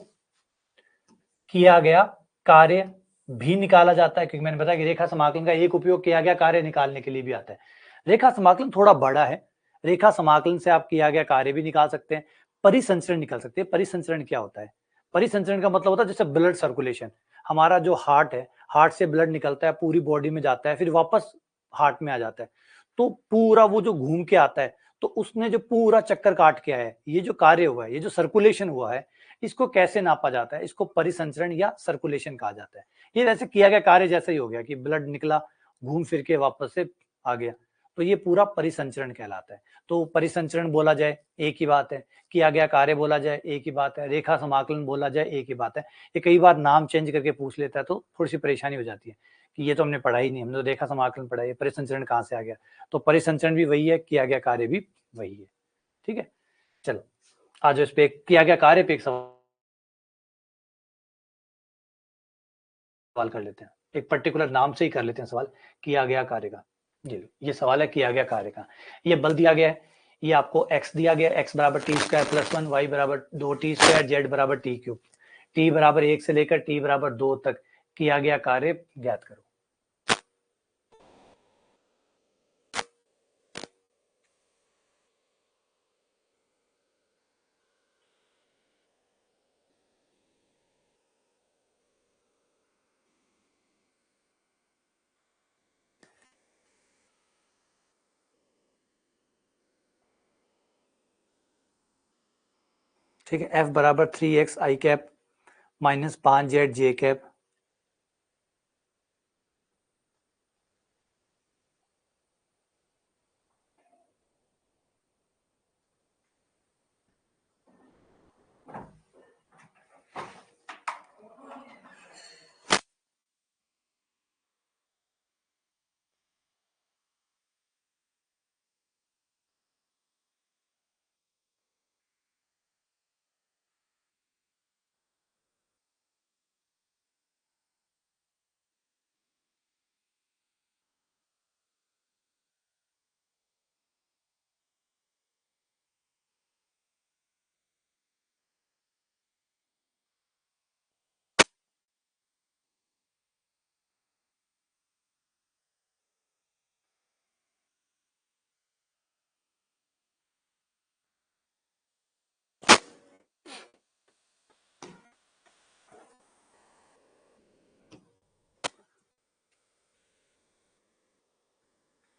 किया गया कार्य भी निकाला जाता है, क्योंकि मैंने बताया कि रेखा समाकलन का एक उपयोग किया गया कार्य निकालने के लिए भी आता है। रेखा समाकलन थोड़ा बड़ा है। रेखा समाकलन से आप किया गया कार्य भी निकाल सकते हैं, परिसंचरण निकाल सकते हैं। परिसंचरण क्या होता है? परिसंचरण का मतलब होता है जैसे ब्लड सर्कुलेशन। हमारा जो हार्ट है, हार्ट से ब्लड निकलता है, पूरी बॉडी में जाता है, फिर वापस हार्ट में आ जाता है, तो पूरा वो जो घूम के आता है, तो उसने जो पूरा चक्कर काट के आया है, ये जो कार्य हुआ है, ये जो सर्कुलेशन हुआ है, इसको कैसे नापा जाता है? इसको परिसंचरण या सर्कुलेशन कहा जाता है। ये वैसे किया गया कार्य जैसा ही हो गया कि ब्लड निकला, घूम फिर के वापस से आ गया, तो ये पूरा परिसंचरण कहलाता है। तो परिसंचरण बोला जाए एक ही बात है, किया गया कार्य बोला जाए एक ही बात है, रेखा समाकलन बोला जाए एक ही बात है। ये कई बार नाम चेंज करके पूछ लेता है, तो थोड़ी सी परेशानी हो जाती है कि ये तो हमने पढ़ा ही नहीं, हमने तो रेखा समाकलन पढ़ा है, परिसंचरण कहाँ से आ गया? तो परिसंचरण भी वही है, किया गया कार्य भी वही है। ठीक है, चलो आज इस पे किया गया कार्य पे एक सवाल कर लेते हैं, एक पर्टिकुलर नाम से ही कर लेते हैं सवाल, किया गया कार्य का। जी ये सवाल है किया गया कार्य का। ये बल दिया गया है, ये आपको x दिया गया, x बराबर टी स्क्वायर प्लस 1, y बराबर 2t स्क्वायर, z बराबर टी क्यूब, t बराबर 1 से लेकर t बराबर 2 तक किया गया कार्य ज्ञात करो। ठीक है, f बराबर 3x i cap minus 5z j cap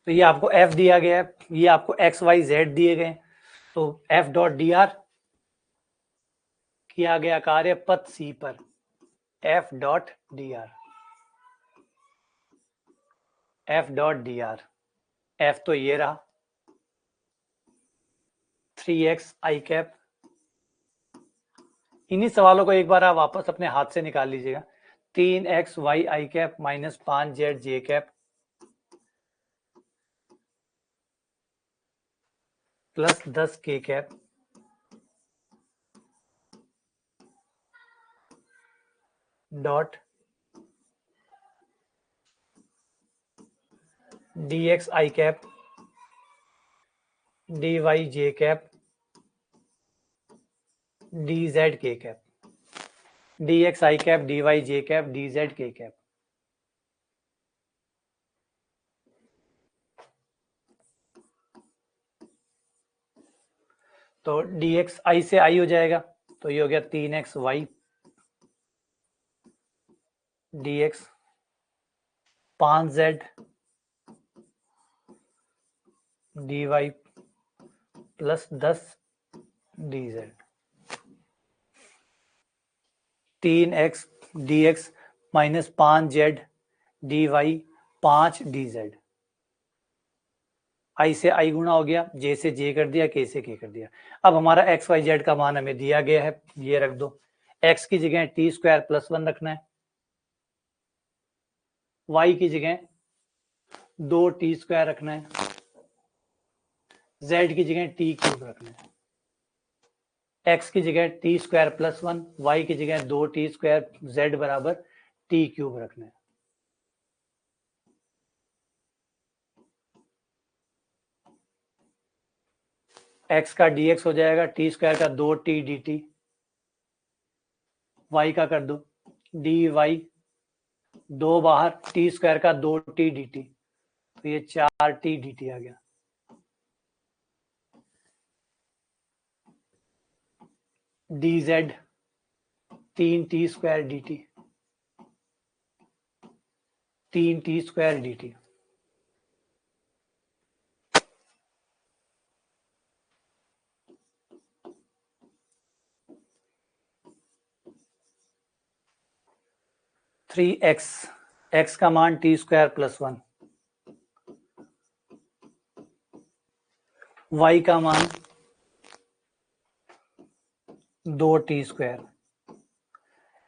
तो ये आपको f दिया गया है, ये आपको x y z दिए गए, तो f डॉट डी आर किया गया कार्य पथ c पर, f dot D are, f dot D are, f तो ये रहा 3x i कैप, इन्हीं सवालों को एक बार आप वापस अपने हाथ से निकाल लीजिएगा, 3x y i cap minus 5z j cap plus 10 k cap dot dx i cap dy j cap dz k cap, dx i cap dy j cap dz k cap. तो dx i से i हो जाएगा, तो ये हो गया 3x y dx 5z dy plus 10 dz, 3x dx minus 5z dy 5 dz, i से i गुणा हो गया, j से j कर दिया, k से k कर दिया। अब हमारा x y z का मान हमें दिया गया है, ये रख दो, x की जगह टी स्क्वायर प्लस 1 रखना है, y की जगह 2t स्क्वायर रखना है, z की जगह टी क्यूब रखना है, x की जगह टी स्क्वायर प्लस 1, y की जगह 2t स्क्वायर, z बराबर टी क्यूब रखना है। x का dx हो जाएगा टी स्क्वायर का 2t dt, y का कर दो dy 2 बाहर टी स्क्वायर का 2t dt, तो ये 4t dt आ गया, dz 3t square dt, 3t square dt। Three x का मान टी स्क्वायर प्लस 1, y का मान 2t स्क्वायर,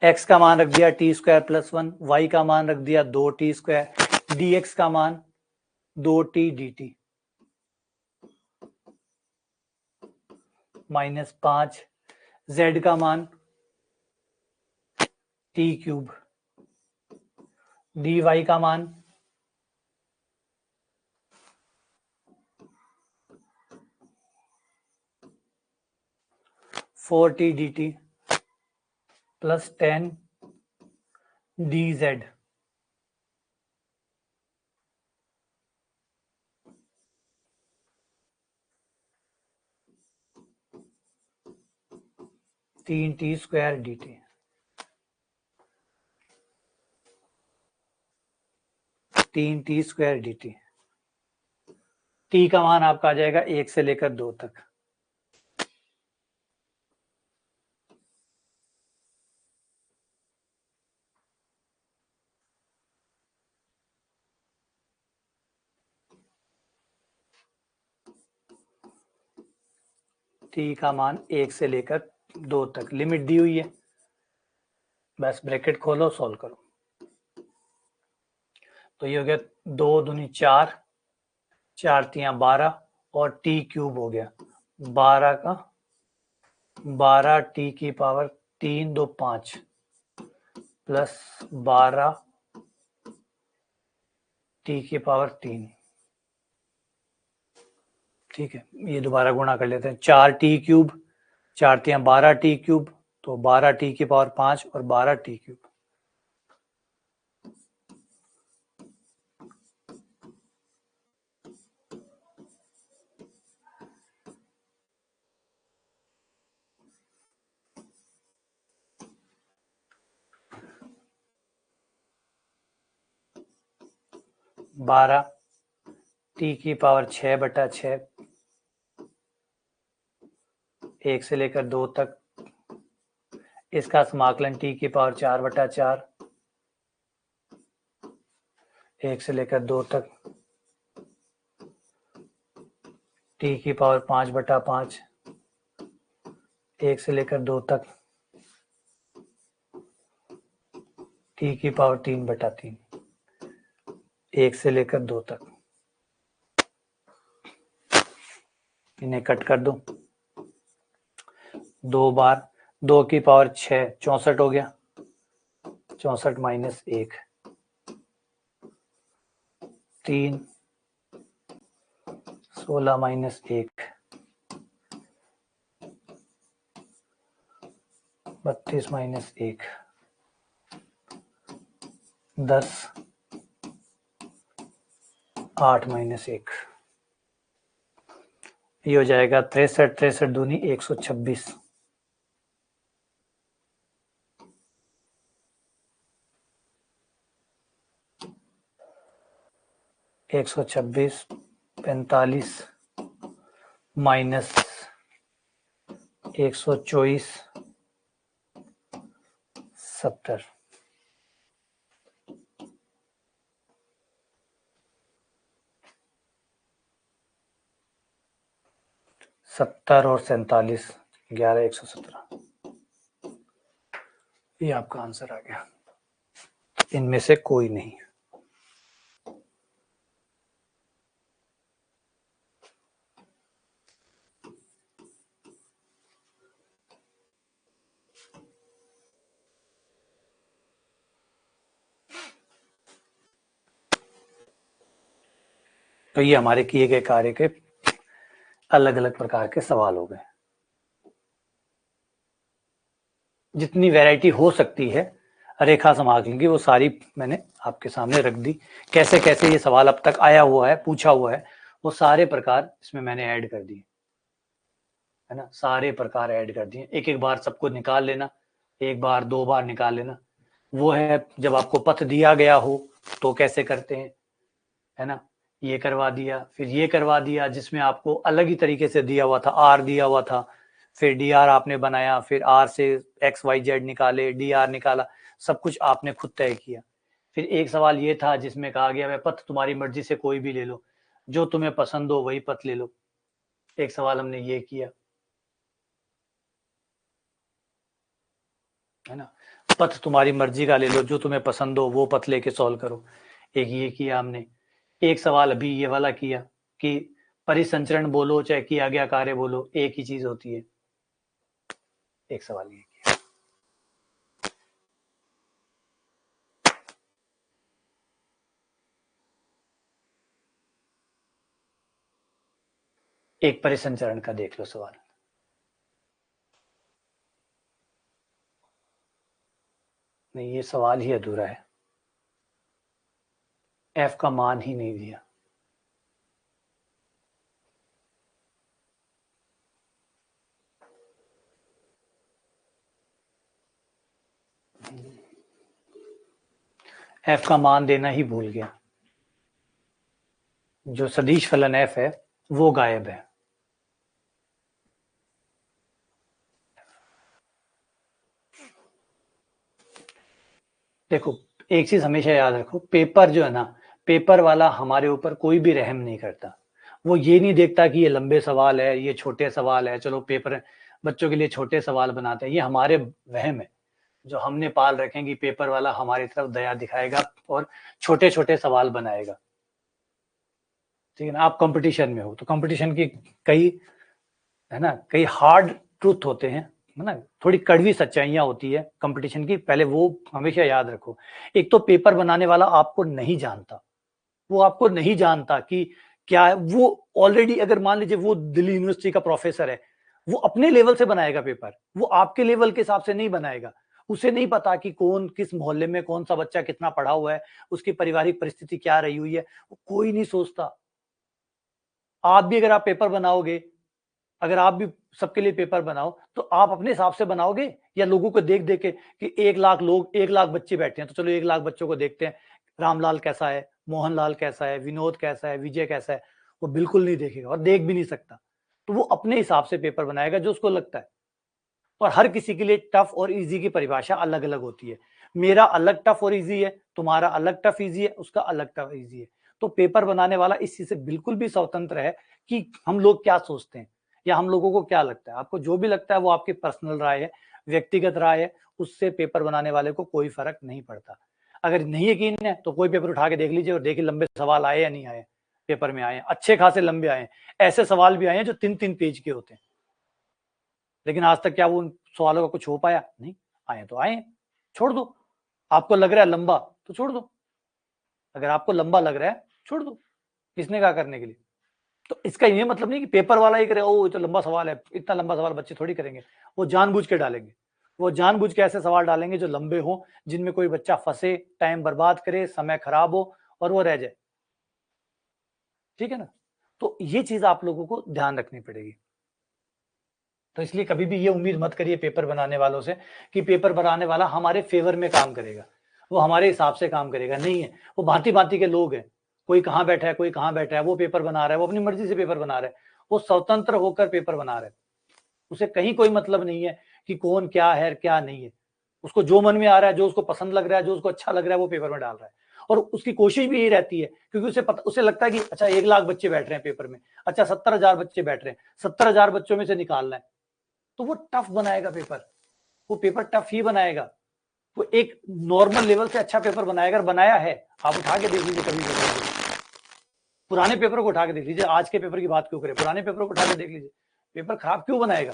x का मान रख दिया टी स्क्वायर प्लस 1, y का मान रख दिया 2t स्क्वायर, dx का मान 2t dt, -5 z का मान t³ dy का मान 4t dt प्लस 10 dz तीन T square D T T का मान आपका आ जाएगा 1 से लेकर 2 तक। टी का मान 1 से लेकर 2 तक लिमिट दी हुई है, बस ब्रैकेट खोलो सॉल्व करो। तो ये हो गया 2 दूनी 4, 4 तियां 12 और t³ हो गया 12 का 12 t की पावर 3 2 5 प्लस 12 t की पावर 3। ठीक है, ये दोबारा गुणा कर लेते हैं। 4t³, 4 तियां 12t³ तो 12t की पावर 5 और 12t³। बारह टी की पावर 6/6 1 से लेकर 2 तक, इसका समाकलन टी की पावर 4/4 1 से लेकर 2 तक, टी की पावर 5/5 1 से लेकर 2 तक, टी की पावर 3/3 1 से लेकर 2 तक। इन्हें कट कर दो, 2 बार 2 की पावर 6 64 हो गया, 64 माइनस 1 3 16 माइनस 1 32 माइनस 1 10 8 माइनस 1। ये हो जाएगा 63 दूनी 126। 126 45 माइनस 124 70। 70 और 47 11 117। ये आपका आंसर आ गया, इनमें से कोई नहीं। तो ये हमारे किए गए कार्य के अलग अलग प्रकार के सवाल हो गए। जितनी वैरायटी हो सकती है रेखा समाकलन की वो सारी मैंने आपके सामने रख दी। कैसे कैसे ये सवाल अब तक आया हुआ है, पूछा हुआ है, वो सारे प्रकार इसमें मैंने ऐड कर दिए, है ना। सारे प्रकार ऐड कर दिए, एक एक बार सबको निकाल लेना, एक बार 2 बार निकाल लेना। वो है जब आपको पथ दिया गया हो तो कैसे करते हैं, है ना। ये करवा दिया, फिर ये करवा दिया जिसमें आपको अलग ही तरीके से दिया हुआ था, आर दिया हुआ था, फिर डी आर आपने बनाया, फिर आर से एक्स वाई जेड निकाले, डी आर निकाला, सब कुछ आपने खुद तय किया। फिर एक सवाल ये था जिसमें कहा गया है पथ तुम्हारी मर्जी से कोई भी ले लो, जो तुम्हें पसंद हो वही पथ ले लो। एक सवाल हमने ये किया, है ना। पथ तुम्हारी मर्जी का ले लो, जो तुम्हें पसंद हो वो पथ लेके सॉल्व करो। एक ये किया हमने। एक सवाल अभी ये वाला किया कि परिसंचरण बोलो चाहे किया गया कार्य बोलो एक ही चीज होती है, एक सवाल ये किया। एक परिसंचरण का देख लो सवाल। नहीं, ये सवाल ही अधूरा है, एफ का मान ही नहीं दिया। एफ का मान देना ही भूल गया। जो सदिश फलन एफ है वो गायब है। देखो, एक चीज हमेशा याद रखो, पेपर जो है ना, पेपर वाला हमारे ऊपर कोई भी रहम नहीं करता। वो ये नहीं देखता कि ये लंबे सवाल है, ये छोटे सवाल है, चलो पेपर बच्चों के लिए छोटे सवाल बनाते हैं। ये हमारे वहम है जो हमने पाल रखे हैं कि पेपर वाला हमारी तरफ दया दिखाएगा और छोटे छोटे सवाल बनाएगा। ठीक है ना, आप कंपटीशन में हो तो कंपटीशन की कई, है ना, कई हार्ड ट्रूथ होते हैं, है ना, थोड़ी कड़वी सच्चाइयां होती है कंपटीशन की, पहले वो हमेशा याद रखो। एक तो पेपर बनाने वाला आपको नहीं जानता, वो आपको नहीं जानता कि क्या है। वो ऑलरेडी, अगर मान लीजिए वो दिल्ली यूनिवर्सिटी का प्रोफेसर है, वो अपने लेवल से बनाएगा पेपर, वो आपके लेवल के हिसाब से नहीं बनाएगा। उसे नहीं पता कि कौन किस मोहल्ले में कौन सा बच्चा कितना पढ़ा हुआ है, उसकी पारिवारिक परिस्थिति क्या रही हुई है, वो कोई नहीं सोचता। आप भी अगर आप पेपर बनाओगे, अगर आप भी सबके लिए पेपर बनाओ, तो आप अपने हिसाब से बनाओगे या लोगों को देख देख के कि 1 लाख लोग, 1 लाख बच्चे बैठे हैं तो चलो 1 लाख बच्चों को देखते हैं, रामलाल कैसा है, मोहनलाल कैसा है, विनोद कैसा है, विजय कैसा है। वो बिल्कुल नहीं देखेगा और देख भी नहीं सकता। तो वो अपने हिसाब से पेपर बनाएगा जो उसको लगता है। और हर किसी के लिए टफ और इजी की परिभाषा अलग अलग होती है। मेरा अलग टफ और इजी है, तुम्हारा अलग टफ इजी है, उसका अलग टफ इजी है। तो पेपर बनाने वाला इस चीज से बिल्कुल भी स्वतंत्र है कि हम लोग क्या सोचते हैं या हम लोगों को क्या लगता है। आपको जो भी लगता है वो आपकी पर्सनल राय है, व्यक्तिगत राय है, उससे पेपर बनाने वाले को कोई फर्क नहीं पड़ता। अगर नहीं यकीन है तो कोई पेपर उठा के देख लीजिए और देखिए लंबे सवाल आए या नहीं आए। पेपर में आए, अच्छे खासे लंबे आए, ऐसे सवाल भी आए हैं जो 3-3 पेज के होते हैं, लेकिन आज तक क्या वो उन सवालों का कुछ हो पाया? नहीं। आए तो आए, छोड़ दो। आपको लग रहा है लंबा तो छोड़ दो, अगर आपको लंबा लग रहा है छोड़ दो, किसने कहा करने के लिए। तो इसका ये मतलब नहीं कि पेपर वाला ही करे, ओ ये तो लंबा सवाल है, इतना लंबा सवाल बच्चे थोड़ी करेंगे। वो जानबूझ के डालेंगे, वो जानबूझ के ऐसे सवाल डालेंगे जो लंबे हो, जिनमें कोई बच्चा फंसे, टाइम बर्बाद करे, समय खराब हो और वो रह जाए। ठीक है ना, तो ये चीज आप लोगों को ध्यान रखनी पड़ेगी। तो इसलिए कभी भी ये उम्मीद मत करिए पेपर बनाने वालों से कि पेपर बनाने वाला हमारे फेवर में काम करेगा, वो हमारे हिसाब से काम करेगा, नहीं है। वो भांति भांति के लोग हैं, कोई कहाँ बैठा है, कोई कहाँ बैठा है, वो पेपर बना रहा है, वो अपनी मर्जी से पेपर बना रहा है, वो स्वतंत्र होकर पेपर बना रहा है। उसे कहीं कोई मतलब नहीं है कि कौन क्या है क्या नहीं है। उसको जो मन में आ रहा है, जो उसको पसंद लग रहा है, जो उसको अच्छा लग रहा है, वो पेपर में डाल रहा है। और उसकी कोशिश भी यही रहती है, क्योंकि उसे लगता है कि अच्छा 1 लाख बच्चे बैठ रहे हैं पेपर में, अच्छा 70,000 बच्चे बैठ रहे हैं, 70,000 बच्चों में से निकालना है, तो वो टफ बनाएगा पेपर, वो पेपर टफ ही बनाएगा। वो एक नॉर्मल लेवल से अच्छा पेपर बनाएगा, बनाया है। आप उठा के देख लीजिए कभी पुराने पेपर को उठा के देख लीजिए, आज के पेपर की बात क्यों करें, पुराने पेपर को उठा के देख लीजिए, पेपर खराब क्यों बनाएगा।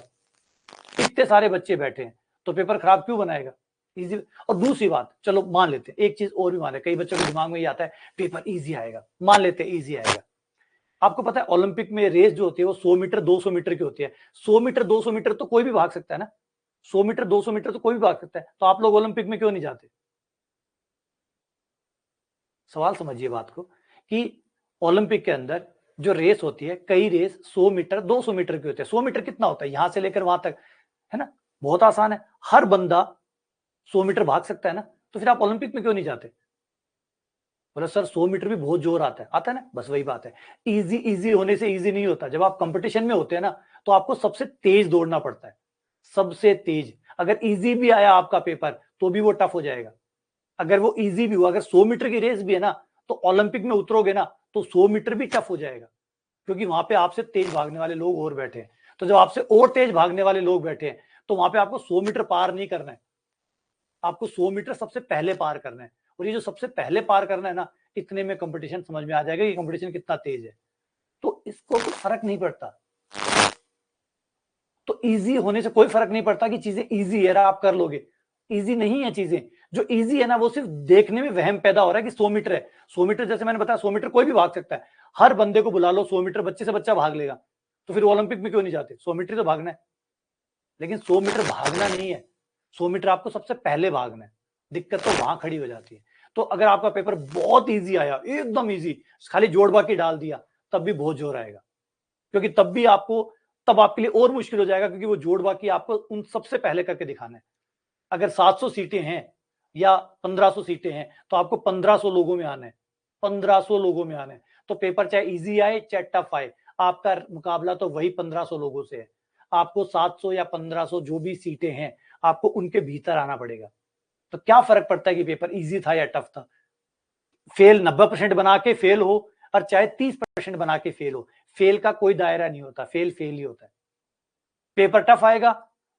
इतने सारे बच्चे बैठे हैं तो पेपर खराब क्यों बनाएगा, इजी। और दूसरी बात, चलो मान लेते हैं एक चीज और भी मान लेते, कई बच्चों के दिमाग में ये आता है पेपर इजी आएगा, मान लेते हैं इजी आएगा। आपको पता है ओलंपिक में रेस जो होती है वो 100 मीटर 200 मीटर की होती है। 100 मीटर 200 मीटर तो कोई भी भाग सकता है ना, 100 मीटर 200 मीटर तो कोई भी भाग सकता है, तो आप लोग ओलंपिक में क्यों नहीं जाते। सवाल समझिए बात को कि ओलंपिक के अंदर जो रेस होती है, कई रेस 100 मीटर 200 मीटर की होती है। 100 मीटर कितना होता है, यहां से लेकर वहां तक, है ना, बहुत आसान है, हर बंदा 100 मीटर भाग सकता है ना, तो फिर आप ओलंपिक में क्यों नहीं जाते। बोला सर 100 मीटर भी बहुत जोर आता है ना, बस वही बात है। इजी इजी होने से इजी नहीं होता, जब आप कंपटीशन में होते हैं ना तो आपको सबसे तेज दौड़ना पड़ता है, सबसे तेज। अगर इजी भी आया आपका पेपर तो भी वो टफ हो जाएगा। अगर वो इजी भी हुआ, अगर 100 मीटर की रेस भी है ना, तो ओलंपिक में उतरोगे ना तो 100 मीटर भी टफ हो जाएगा, क्योंकि वहां पे आपसे तेज भागने वाले लोग और बैठे हैं। तो जब आपसे और तेज भागने वाले लोग बैठे हैं तो वहां पे आपको 100 मीटर पार नहीं करना है, आपको 100 मीटर सबसे पहले पार करना है। और ये जो सबसे पहले पार करना है ना, इतने में कंपटीशन समझ में आ जाएगा कि कंपटीशन कितना तेज है। तो इसको कुछ फर्क नहीं पड़ता, तो इजी होने से कोई फर्क नहीं पड़ता कि चीजें इजी है, आप कर लोगे। इजी नहीं है चीजें, जो इजी है ना वो सिर्फ देखने में वहम पैदा हो रहा है कि 100 मीटर है। 100 मीटर जैसे मैंने बताया 100 मीटर कोई भी भाग सकता है, हर बंदे को बुला लो 100 मीटर बच्चे से बच्चा भाग लेगा, तो फिर ओलंपिक में क्यों नहीं जाते? 100 मीटर तो भागना है, लेकिन 100 मीटर भागना नहीं है, 100 मीटर आपको सबसे पहले भागना है। दिक्कत तो वहां खड़ी हो जाती है। तो अगर आपका पेपर बहुत इजी आया, एकदम इजी, खाली जोड़ बाकी डाल दिया, तब भी बहुत जोर आएगा, क्योंकि तब आपके लिए और मुश्किल हो जाएगा, क्योंकि वो जोड़ बाकी आपको उन सबसे पहले करके दिखाना है। अगर 700 सीटें हैं या 1500 सीटें हैं तो आपको 1500 लोगों में आना है, 1500 लोगों में आना है। तो पेपर चाहे इजी आए चाहे टफ आए, आपका मुकाबला तो वही 1500 लोगों से है। आपको 700 या 1500 जो भी सीटें हैं, आपको उनके भीतर आना पड़ेगा। तो क्या फर्क पड़ता है कि पेपर इजी था या टफ था? फेल 90% बना के फेल हो और चाहे 30% बना के फेल हो, फेल का कोई दायरा नहीं होता, फेल फेल ही होता है। पेपर टफ आएगा,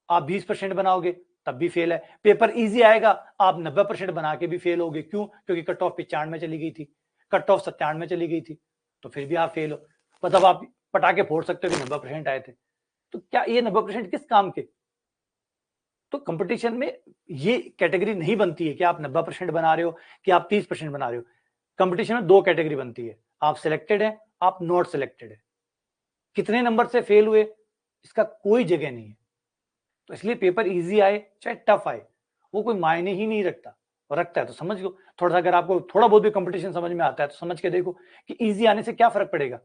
आप 20% बनाओगे तब भी फेल है। पेपर इजी आएगा, आप 90% बना के भी फेल होगे। क्यों? क्योंकि कट ऑफ 95 में चली गई थी, कट ऑफ 97 में चली गई थी, तो फिर भी आप फेल हो। मतलब आप पटाखे फोड़ सकते हो कि 90% आए थे, तो क्या ये 90% किस काम के? तो कंपटीशन में ये कैटेगरी नहीं बनती है कि आप 90% बना रहे हो कि आप 30% बना रहे हो। कंपटीशन में दो कैटेगरी बनती है, आप सिलेक्टेड है, आप नॉट सिलेक्टेड है। कितने नंबर से फेल हुए इसका कोई जगह नहीं है। तो इसलिए पेपर इजी आए चाहे टफ आए, वो कोई मायने ही नहीं रखता, और रखता है तो समझ लो। थोड़ा सा अगर आपको थोड़ा बहुत भी कंपटीशन समझ में आता है तो समझ के देखो कि इजी आने से क्या फर्क पड़ेगा,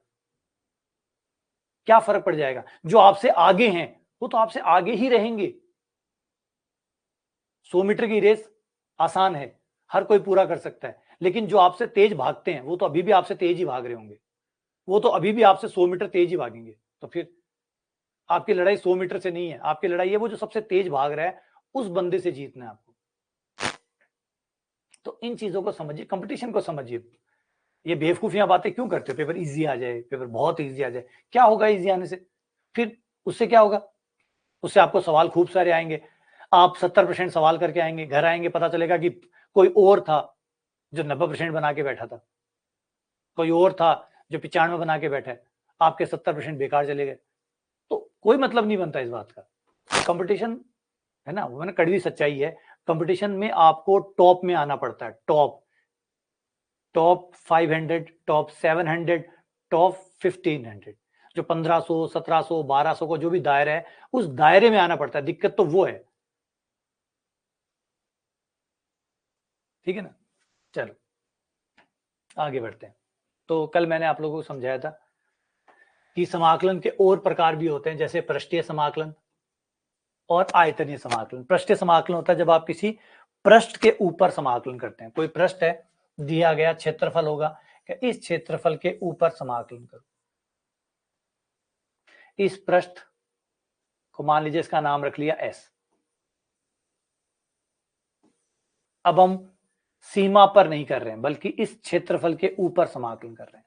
क्या फर्क पड़ जाएगा। जो आपसे आगे हैं वो तो आपसे आगे ही रहेंगे। 100 मीटर की रेस आसान है, हर कोई पूरा कर सकता है, लेकिन जो आपसे तेज भागते हैं वो तो अभी भी आपसे तेज ही भाग रहे होंगे, वो तो अभी भी आपसे 100 मीटर तेज ही भागेंगे। तो फिर आपकी लड़ाई 100 मीटर से नहीं है, आपकी लड़ाई है वो जो सबसे तेज भाग रहा है, उस बंदे से जीतना है आपको। तो इन चीजों को समझिए, कंपटीशन को समझिए। ये बेवकूफियां बातें क्यों करते हो? पेपर इजी आ जाए, पेपर बहुत इजी आ जाए, क्या होगा इजी आने से? फिर उससे क्या होगा? उससे आपको सवाल खूब सारे आएंगे, आप 70% सवाल करके आएंगे, घर आएंगे पता चलेगा कि कोई और था जो 90% बना के बैठा था, कोई और था जो 95 बना के बैठा है, आपके 70% बेकार चले गए। तो कोई मतलब नहीं बनता इस बात का। कंपटीशन है ना, वो मैंने कड़वी सच्चाई है, कंपटीशन में आपको टॉप में आना पड़ता है, टॉप 500, टॉप 700, टॉप 1500, जो 1500, 1700, 1200 को जो भी दायरा है, उस दायरे में आना पड़ता है। दिक्कत तो वो है, ठीक है ना। चलो आगे बढ़ते हैं। तो कल मैंने आप लोगों को समझाया था कि समाकलन के और प्रकार भी होते हैं, जैसे पृष्ठीय समाकलन और आयतनीय समाकलन। पृष्ठीय समाकलन होता है जब आप किसी पृष्ठ के ऊपर समाकलन करते हैं। कोई पृष्ठ है, दिया गया क्षेत्रफल होगा, कि इस क्षेत्रफल के ऊपर समाकलन करो। इस पृष्ठ को मान लीजिए इसका नाम रख लिया S। अब हम सीमा पर नहीं कर रहे हैं, बल्कि इस क्षेत्रफल के ऊपर समाकलन कर रहे हैं।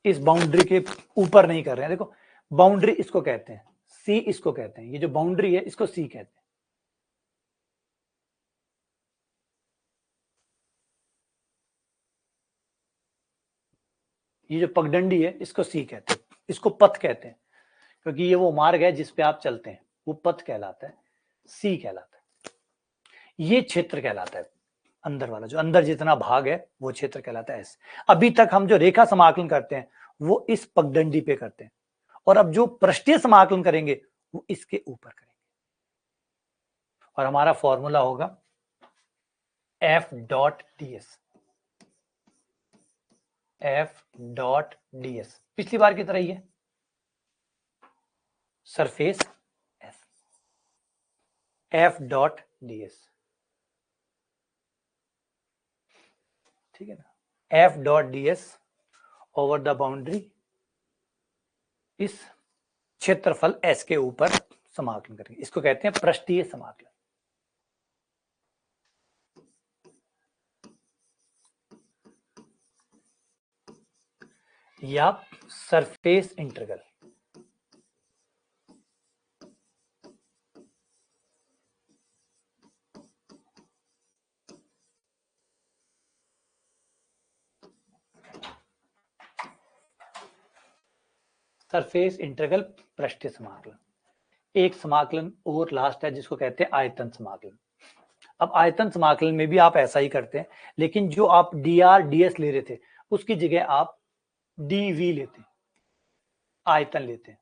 इस बाउंड्री के ऊपर नहीं कर रहे हैं। देखो बाउंड्री इसको कहते हैं, सी इसको कहते हैं, ये जो बाउंड्री है इसको सी कहते हैं। ये जो पगडंडी है इसको सी कहते हैं, इसको पथ कहते हैं, क्योंकि ये वो मार्ग है जिस पे आप चलते हैं, वो पथ कहलाता है, सी कहलाता है। ये क्षेत्र कहलाता है, अंदर वाला जो अंदर जितना भाग है वो क्षेत्र कहलाता है एस। अभी तक हम जो रेखा समाकलन करते हैं वो इस पगडंडी पे करते हैं, और अब जो पृष्ठीय समाकलन करेंगे वो इसके ऊपर करेंगे, और हमारा फॉर्मूला होगा F dot D S. F dot D S पिछली बार की तरह ही है, surface S, F dot D S, ठीक है ना। F dot D S over the boundary, इस क्षेत्रफल एस के ऊपर समाकलन करेंगे, इसको कहते हैं पृष्ठीय समाकलन या सरफेस इंटीग्रल। सरफेस इंटीग्रल पृष्ठीय समाकलन। एक समाकलन और लास्ट है जिसको कहते हैं आयतन समाकलन। अब आयतन समाकलन में भी आप ऐसा ही करते हैं, लेकिन जो आप dr ds ले रहे थे उसकी जगह आप dv लेते हैं, आयतन लेते हैं।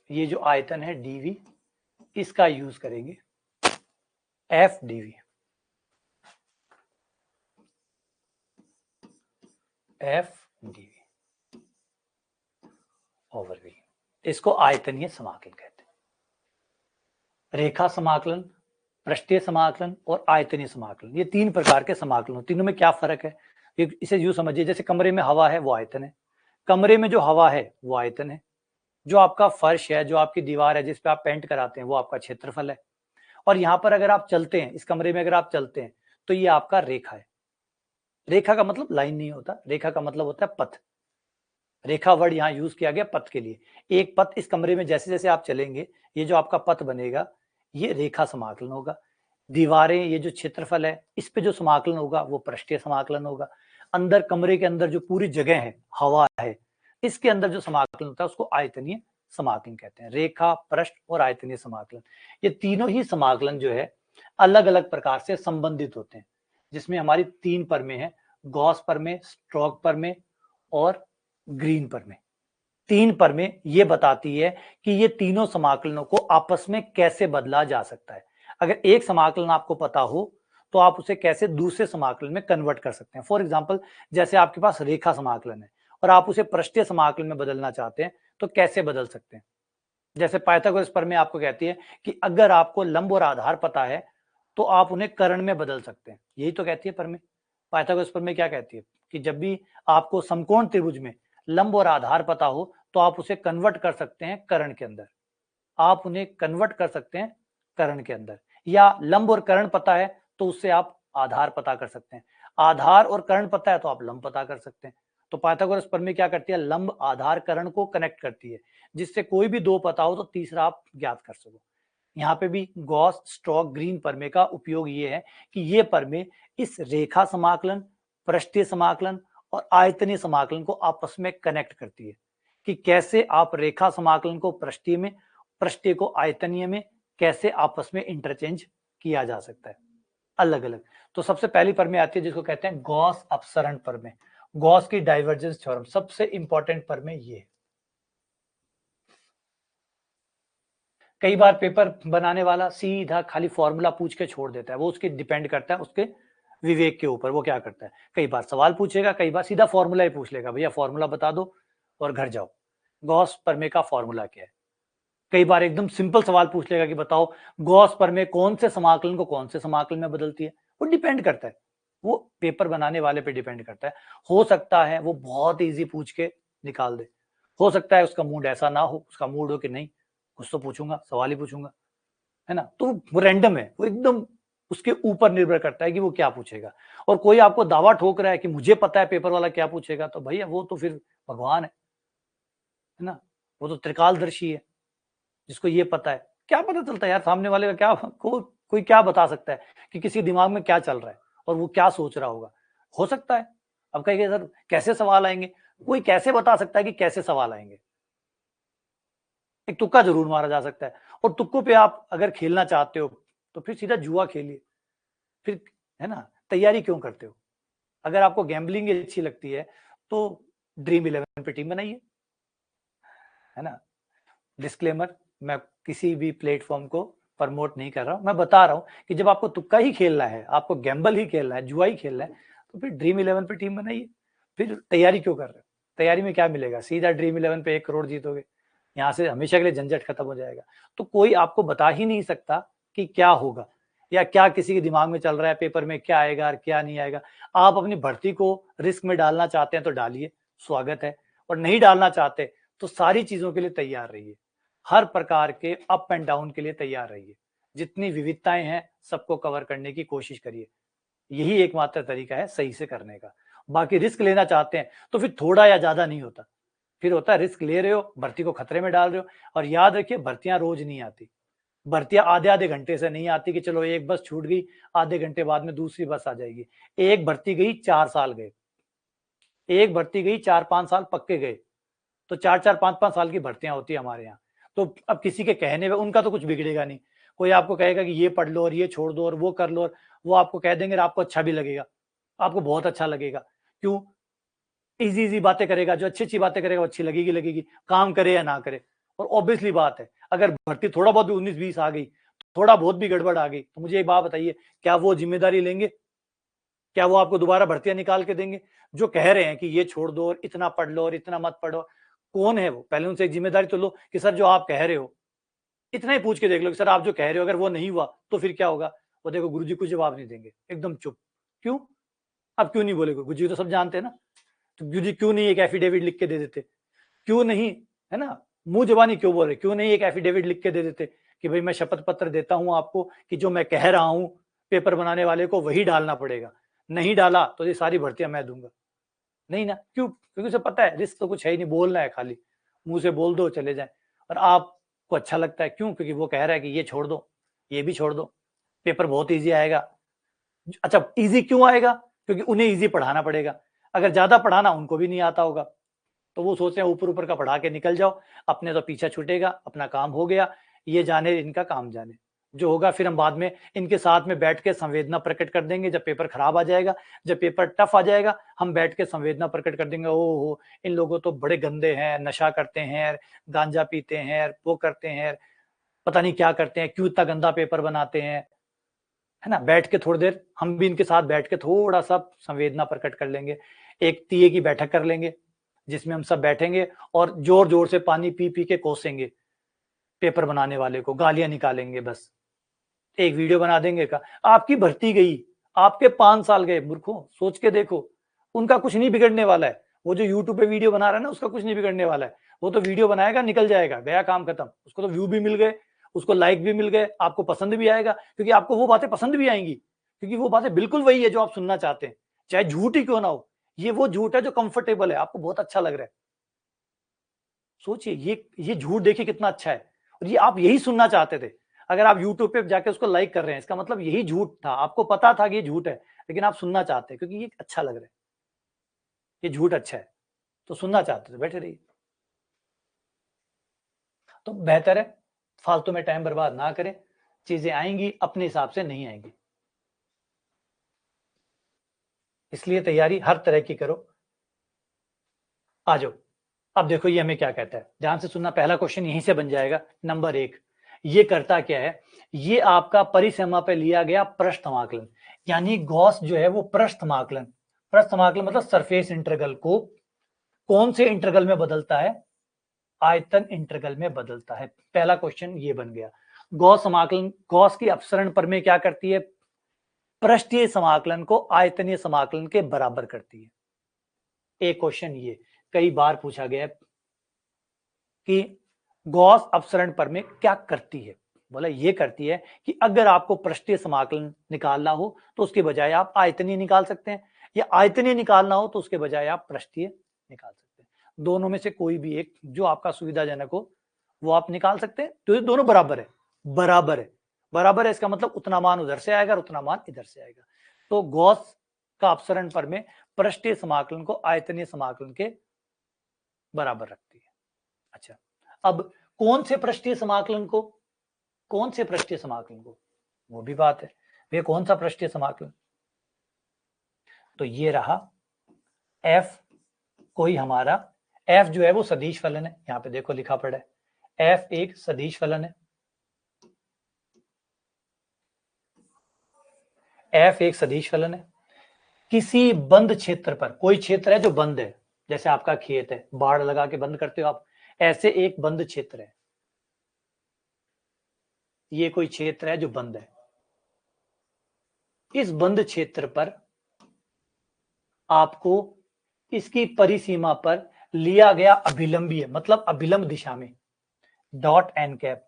ये जो आयतन है dv, इसका यूज करेंगे f dv, f dv over v। इसको आयतनीय समाकलन कहते हैं। रेखा समाकलन, पृष्ठीय समाकलन और आयतनीय समाकलन, ये तीन प्रकार के समाकलन। तीनों में क्या फर्क है, इसे यूं समझिए जैसे कमरे में हवा है वो आयतन है, कमरे में जो हवा है वो आयतन है, जो आपका फर्श है, जो आपकी दीवार है जिस पे आप पेंट कराते हैं वो आपका क्षेत्रफल है, और यहाँ पर अगर आप चलते हैं, इस कमरे में अगर आप चलते हैं तो ये आपका रेखा है। रेखा का मतलब लाइन नहीं होता, रेखा का मतलब होता है पथ। रेखा वर्ड यहाँ यूज किया गया पथ के लिए। एक पथ इस कमरे में जैसे जैसे आप चलेंगे, ये जो आपका पथ बनेगा ये रेखा समाकलन होगा। दीवारें, ये जो क्षेत्रफल है, इस पे जो समाकलन होगा वो पृष्ठीय समाकलन होगा। अंदर कमरे के अंदर जो पूरी जगह है, हवा है, इसके अंदर जो समाकलन होता है उसको आयतनीय समाकलन कहते हैं। रेखा, पृष्ठ और आयतनीय समाकलन, ये तीनों ही समाकलन जो है अलग अलग प्रकार से संबंधित होते हैं, जिसमें हमारी तीन परमें हैं, गॉस परमें, स्ट्रोक परमें और ग्रीन परमें। तीन परमें ये बताती है कि ये तीनों समाकलनों को आपस में कैसे बदला जा सकता है। अगर एक समाकलन आपको पता हो तो आप उसे कैसे दूसरे समाकलन में कन्वर्ट कर सकते हैं। फॉर एग्जांपल, जैसे आपके पास रेखा समाकलन है और आप उसे पृष्ठीय समाकलन में बदलना चाहते हैं तो कैसे बदल सकते हैं। जैसे पाइथागोरस प्रमेय आपको कहती है कि अगर आपको लंब और आधार पता है तो आप उन्हें कर्ण में बदल सकते हैं। यही तो कहती है प्रमेय। पाइथागोरस प्रमेय क्या कहती है कि जब भी आपको समकोण त्रिभुज में लंब और आधार पता हो तो आप उसे कन्वर्ट कर सकते हैं कर्ण के अंदर। आप उन्हें कन्वर्ट कर सकते हैं कर्ण के अंदर, या लंब और कर्ण पता है तो उससे आप आधार पता कर सकते हैं। आधार और कर्ण पता है तो आप लंब पता कर सकते हैं। तो पाइथागोरस प्रमेय क्या करती है, लंब आधार कर्ण को कनेक्ट करती है, जिससे कोई भी दो पता हो तो तीसरा आप ज्ञात कर सको। यहाँ पे भी गॉस, स्ट्रोक, ग्रीन प्रमेय का उपयोग ये है कि ये प्रमेय इस रेखा समाकलन, पृष्ठीय समाकलन और आयतनीय समाकलन को आपस में कनेक्ट करती है कि कैसे आप रेखा समाकलन को पृष्ठीय में, पृष्ठीय को आयतनीय में कैसे आपस में इंटरचेंज किया जा सकता है अलग अलग। तो सबसे पहली प्रमेय आती है जिसको कहते हैं गॉस अपसरण प्रमेय, गॉस की डाइवर्जेंस थ्योरम। सबसे इंपॉर्टेंट प्रमेय ये है। कई बार पेपर बनाने वाला सीधा खाली फॉर्मूला पूछ के छोड़ देता है, वो उसके डिपेंड करता है उसके विवेक के ऊपर। वो क्या करता है, कई बार सवाल पूछेगा, कई बार सीधा फॉर्मूला ही पूछ लेगा, भैया फॉर्मूला बता दो और घर जाओ, गॉस प्रमेय का फॉर्मूला क्या है। कई बार एकदम सिंपल सवाल पूछ लेगा कि बताओ गॉस प्रमेय कौन से समाकलन को कौन से समाकलन में बदलती है। वो डिपेंड करता है, वो पेपर बनाने वाले पे डिपेंड करता है। हो सकता है वो बहुत इजी पूछ के निकाल दे, हो सकता है उसका मूड ऐसा ना हो, उसका मूड हो कि नहीं कुछ तो पूछूंगा, सवाल ही पूछूंगा, है ना। तो वो रैंडम है, वो एकदम उसके ऊपर निर्भर करता है कि वो क्या पूछेगा। और कोई आपको दावा ठोक रहा है कि मुझे पता है पेपर वाला क्या पूछेगा, तो भैया वो तो फिर भगवान है ना, वो तो त्रिकालदर्शी है जिसको ये पता है। क्या पता चलता है यार सामने वाले का, क्या कोई क्या बता सकता है कि किसी दिमाग में क्या चल रहा है और वो क्या सोच रहा होगा। हो सकता है अब कहेंगे सर कैसे सवाल आएंगे, कोई कैसे बता सकता है कि कैसे सवाल आएंगे। एक तुक्का जरूर मारा जा सकता है, और तुक्कों पे आप अगर खेलना चाहते हो तो फिर सीधा जुआ खेलिए, फिर, है ना, तैयारी क्यों करते हो। अगर आपको गैम्बलिंग अच्छी लगती है तो ड्रीम 11 पे टीम बनाइए, है ना। डिस्क्लेमर, मैं किसी भी प्लेटफॉर्म को प्रमोट नहीं कर रहा हूं, मैं बता रहा हूं कि जब आपको तुक्का ही खेलना है, आपको गैम्बल ही खेलना है, जुआ ही खेलना है, तो फिर ड्रीम 11 पे टीम बनाइए। फिर तैयारी क्यों कर रहे हो, तैयारी में क्या मिलेगा, सीधा ड्रीम 11 पे 1 करोड़ जीतोगे, यहाँ से हमेशा के लिए झंझट खत्म हो जाएगा। तो कोई आपको बता ही नहीं सकता कि क्या होगा या क्या किसी के दिमाग में चल रहा है, पेपर में क्या आएगा और क्या नहीं आएगा। आप अपनी भर्ती को रिस्क में डालना चाहते हैं तो डालिए, स्वागत है, और नहीं डालना चाहते तो सारी चीजों के लिए तैयार रहिए, हर प्रकार के अप एंड डाउन के लिए तैयार रहिए, जितनी विविधताएं हैं सबको कवर करने की कोशिश करिए। यही एकमात्र तरीका है सही से करने का। बाकी रिस्क लेना चाहते हैं तो फिर थोड़ा या ज्यादा नहीं होता, फिर होता है रिस्क ले रहे हो, भर्ती को खतरे में डाल रहे हो। और याद रखिए भर्तियां रोज नहीं आती, भर्तियां आधे आधे घंटे से नहीं आती कि चलो एक बस छूट गई, आधे घंटे बाद में दूसरी बस आ जाएगी। एक भर्ती गई 4 साल गए, एक भर्ती गई 4-5 साल पक्के गए। तो 4-4 5-5 साल की भर्तियां होती है हमारे यहाँ। तो अब किसी के कहने पे उनका तो कुछ बिगड़ेगा नहीं। कोई आपको कहेगा कि ये पढ़ लो और ये छोड़ दो और वो कर लो, और वो आपको कह देंगे और आपको अच्छा भी लगेगा, आपको बहुत अच्छा लगेगा। क्यों? इजी इजी बातें करेगा, जो अच्छी अच्छी बातें करेगा वो अच्छी लगेगी लगेगी, काम करे या ना करे। और ऑब्वियसली बात है, अगर भर्ती थोड़ा बहुत भी 19-20 आ गई, थोड़ा बहुत भी गड़बड़ आ गई, तो मुझे एक बात बताइए, क्या वो जिम्मेदारी लेंगे? क्या वो आपको दोबारा भर्तियां निकाल के देंगे? जो कह रहे हैं कि ये छोड़ दो और इतना पढ़ लो और इतना मत पढ़ो, कौन है वो? पहले उनसे एक जिम्मेदारी तो लो कि सर जो आप कह रहे हो, इतना ही पूछ के देख लो कि सर आप जो कह रहे हो अगर वो नहीं हुआ तो फिर क्या होगा? वो देखो गुरुजी कुछ जवाब नहीं देंगे, एकदम चुप। क्यों? अब क्यों नहीं बोले? गुरुजी तो सब जानते हैं ना। तो गुरुजी क्यों नहीं एक एफिडेविट लिख के दे देते? क्यों नहीं, है ना? मुंह जबानी क्यों बोल रहे? क्यों नहीं एक एफिडेविट लिख के दे देते कि भाई मैं शपथ पत्र देता हूं आपको कि जो मैं कह रहा हूं पेपर बनाने वाले को वही डालना पड़ेगा, नहीं डाला तो ये सारी भर्तियां मैं दूंगा। नहीं ना, क्यों? क्योंकि उसे पता है रिस्क तो कुछ है ही नहीं, बोलना है खाली, मुंह से बोल दो चले जाए। और आपको अच्छा लगता है, क्यों? क्योंकि वो कह रहा है कि ये छोड़ दो, ये भी छोड़ दो, पेपर बहुत ईजी आएगा। अच्छा, ईजी क्यों आएगा? क्योंकि उन्हें ईजी पढ़ाना पड़ेगा। अगर ज्यादा पढ़ाना उनको भी नहीं आता होगा, तो वो सोचते हैं ऊपर ऊपर का पढ़ा के निकल जाओ, अपने तो पीछा छूटेगा, अपना काम हो गया, ये जाने इनका काम जाने। जो होगा फिर हम बाद में इनके साथ में बैठ के संवेदना प्रकट कर देंगे। जब पेपर खराब आ जाएगा, जब पेपर टफ आ जाएगा, हम बैठ के संवेदना प्रकट कर देंगे, ओहो इन लोगों तो बड़े गंदे हैं, नशा करते हैं, गांजा पीते हैं, वो करते हैं, पता नहीं क्या करते हैं, क्यों इतना गंदा पेपर बनाते हैं, है ना? बैठ के थोड़ी देर हम भी इनके साथ बैठ के थोड़ा सा संवेदना प्रकट कर लेंगे। एक तीये की बैठक कर लेंगे जिसमें हम सब बैठेंगे और जोर जोर से पानी पी पी के कोसेंगे पेपर बनाने वाले को, गालियां निकालेंगे। बस एक वीडियो बना देंगे का आपकी भर्ती गई, आपके 5 साल गए। मूर्खों, सोच के देखो, उनका कुछ नहीं बिगड़ने वाला है। वो जो यूट्यूब पे वीडियो बना रहा है ना, उसका कुछ नहीं बिगड़ने वाला है। वो तो वीडियो बनाएगा, निकल जाएगा, गया काम खत्म। उसको तो व्यू भी मिल गए, उसको लाइक भी मिल गए, आपको पसंद भी आएगा, क्योंकि आपको वो बातें पसंद भी आएंगी, क्योंकि वो बातें बिल्कुल वही है जो आप सुनना चाहते हैं, चाहे झूठ ही क्यों ना हो। ये वो झूठ है जो कंफर्टेबल है, आपको बहुत अच्छा लग रहा है। सोचिए, ये झूठ देखिए कितना अच्छा है, और ये आप यही सुनना चाहते थे। अगर आप यूट्यूब पे जाके उसको लाइक कर रहे हैं, इसका मतलब यही झूठ था, आपको पता था कि ये झूठ है, लेकिन आप सुनना चाहते हैं क्योंकि ये अच्छा लग रहा है, ये झूठ अच्छा है, तो सुनना चाहते थे, बैठे रहिए। तो बेहतर है फालतू में टाइम बर्बाद ना करें, चीजें आएंगी, अपने हिसाब से नहीं आएंगी, इसलिए तैयारी हर तरह की करो। आ जाओ, अब देखो ये हमें क्या कहता है, ध्यान से सुनना, पहला क्वेश्चन यहीं से बन जाएगा। नंबर 1, ये करता क्या है? ये आपका परिसीमा पे लिया गया पृष्ठ समाकलन, यानी गॉस जो है वो पृष्ठ समाकलन, पृष्ठ समाकलन मतलब सरफेस इंटीग्रल को कौन से इंटीग्रल में बदलता है? आयतन इंटीग्रल में बदलता है। पहला क्वेश्चन ये बन गया। गॉस समाकलन, गॉस की अपसरण प्रमेय क्या करती है? पृष्ठीय समाकलन को आयतनीय समाकलन के बराबर करती है। एक क्वेश्चन ये कई बार पूछा गया कि गॉस अपसरण प्रमेय क्या करती है? बोला ये करती है कि अगर आपको पृष्ठीय समाकलन निकालना हो तो उसके बजाय आप आयतनीय निकाल सकते हैं, या आयतनीय निकालना हो तो उसके बजाय आप पृष्ठीय निकाल सकते हैं। दोनों में से कोई भी एक जो आपका सुविधाजनक हो वो आप निकाल सकते हैं। तो ये दोनों बराबर है, बराबर है, बराबर है, इसका मतलब उतना मान उधर से आएगा और उतना मान इधर से आएगा। तो गॉस का अपसरण प्रमेय पृष्ठीय समाकलन को आयतनीय समाकलन के बराबर रखती है। अच्छा, अब कौन से पृष्ठीय समाकलन को, कौन से पृष्ठीय समाकलन को, वो भी बात है, वे कौन सा पृष्ठीय समाकलन? तो ये रहा f, कोई हमारा f जो है वो सदिश फलन है, यहां पे देखो लिखा पड़ा है f एक सदिश फलन है, f एक सदिश फलन है। किसी बंद क्षेत्र पर, कोई क्षेत्र है जो बंद है, जैसे आपका खेत है, बाढ़ लगा के बंद करते हो आप, ऐसे एक बंद क्षेत्र है, ये कोई क्षेत्र है जो बंद है। इस बंद क्षेत्र पर आपको इसकी परिसीमा पर लिया गया अभिलंबीय, मतलब अभिलंब दिशा में, डॉट एन कैप,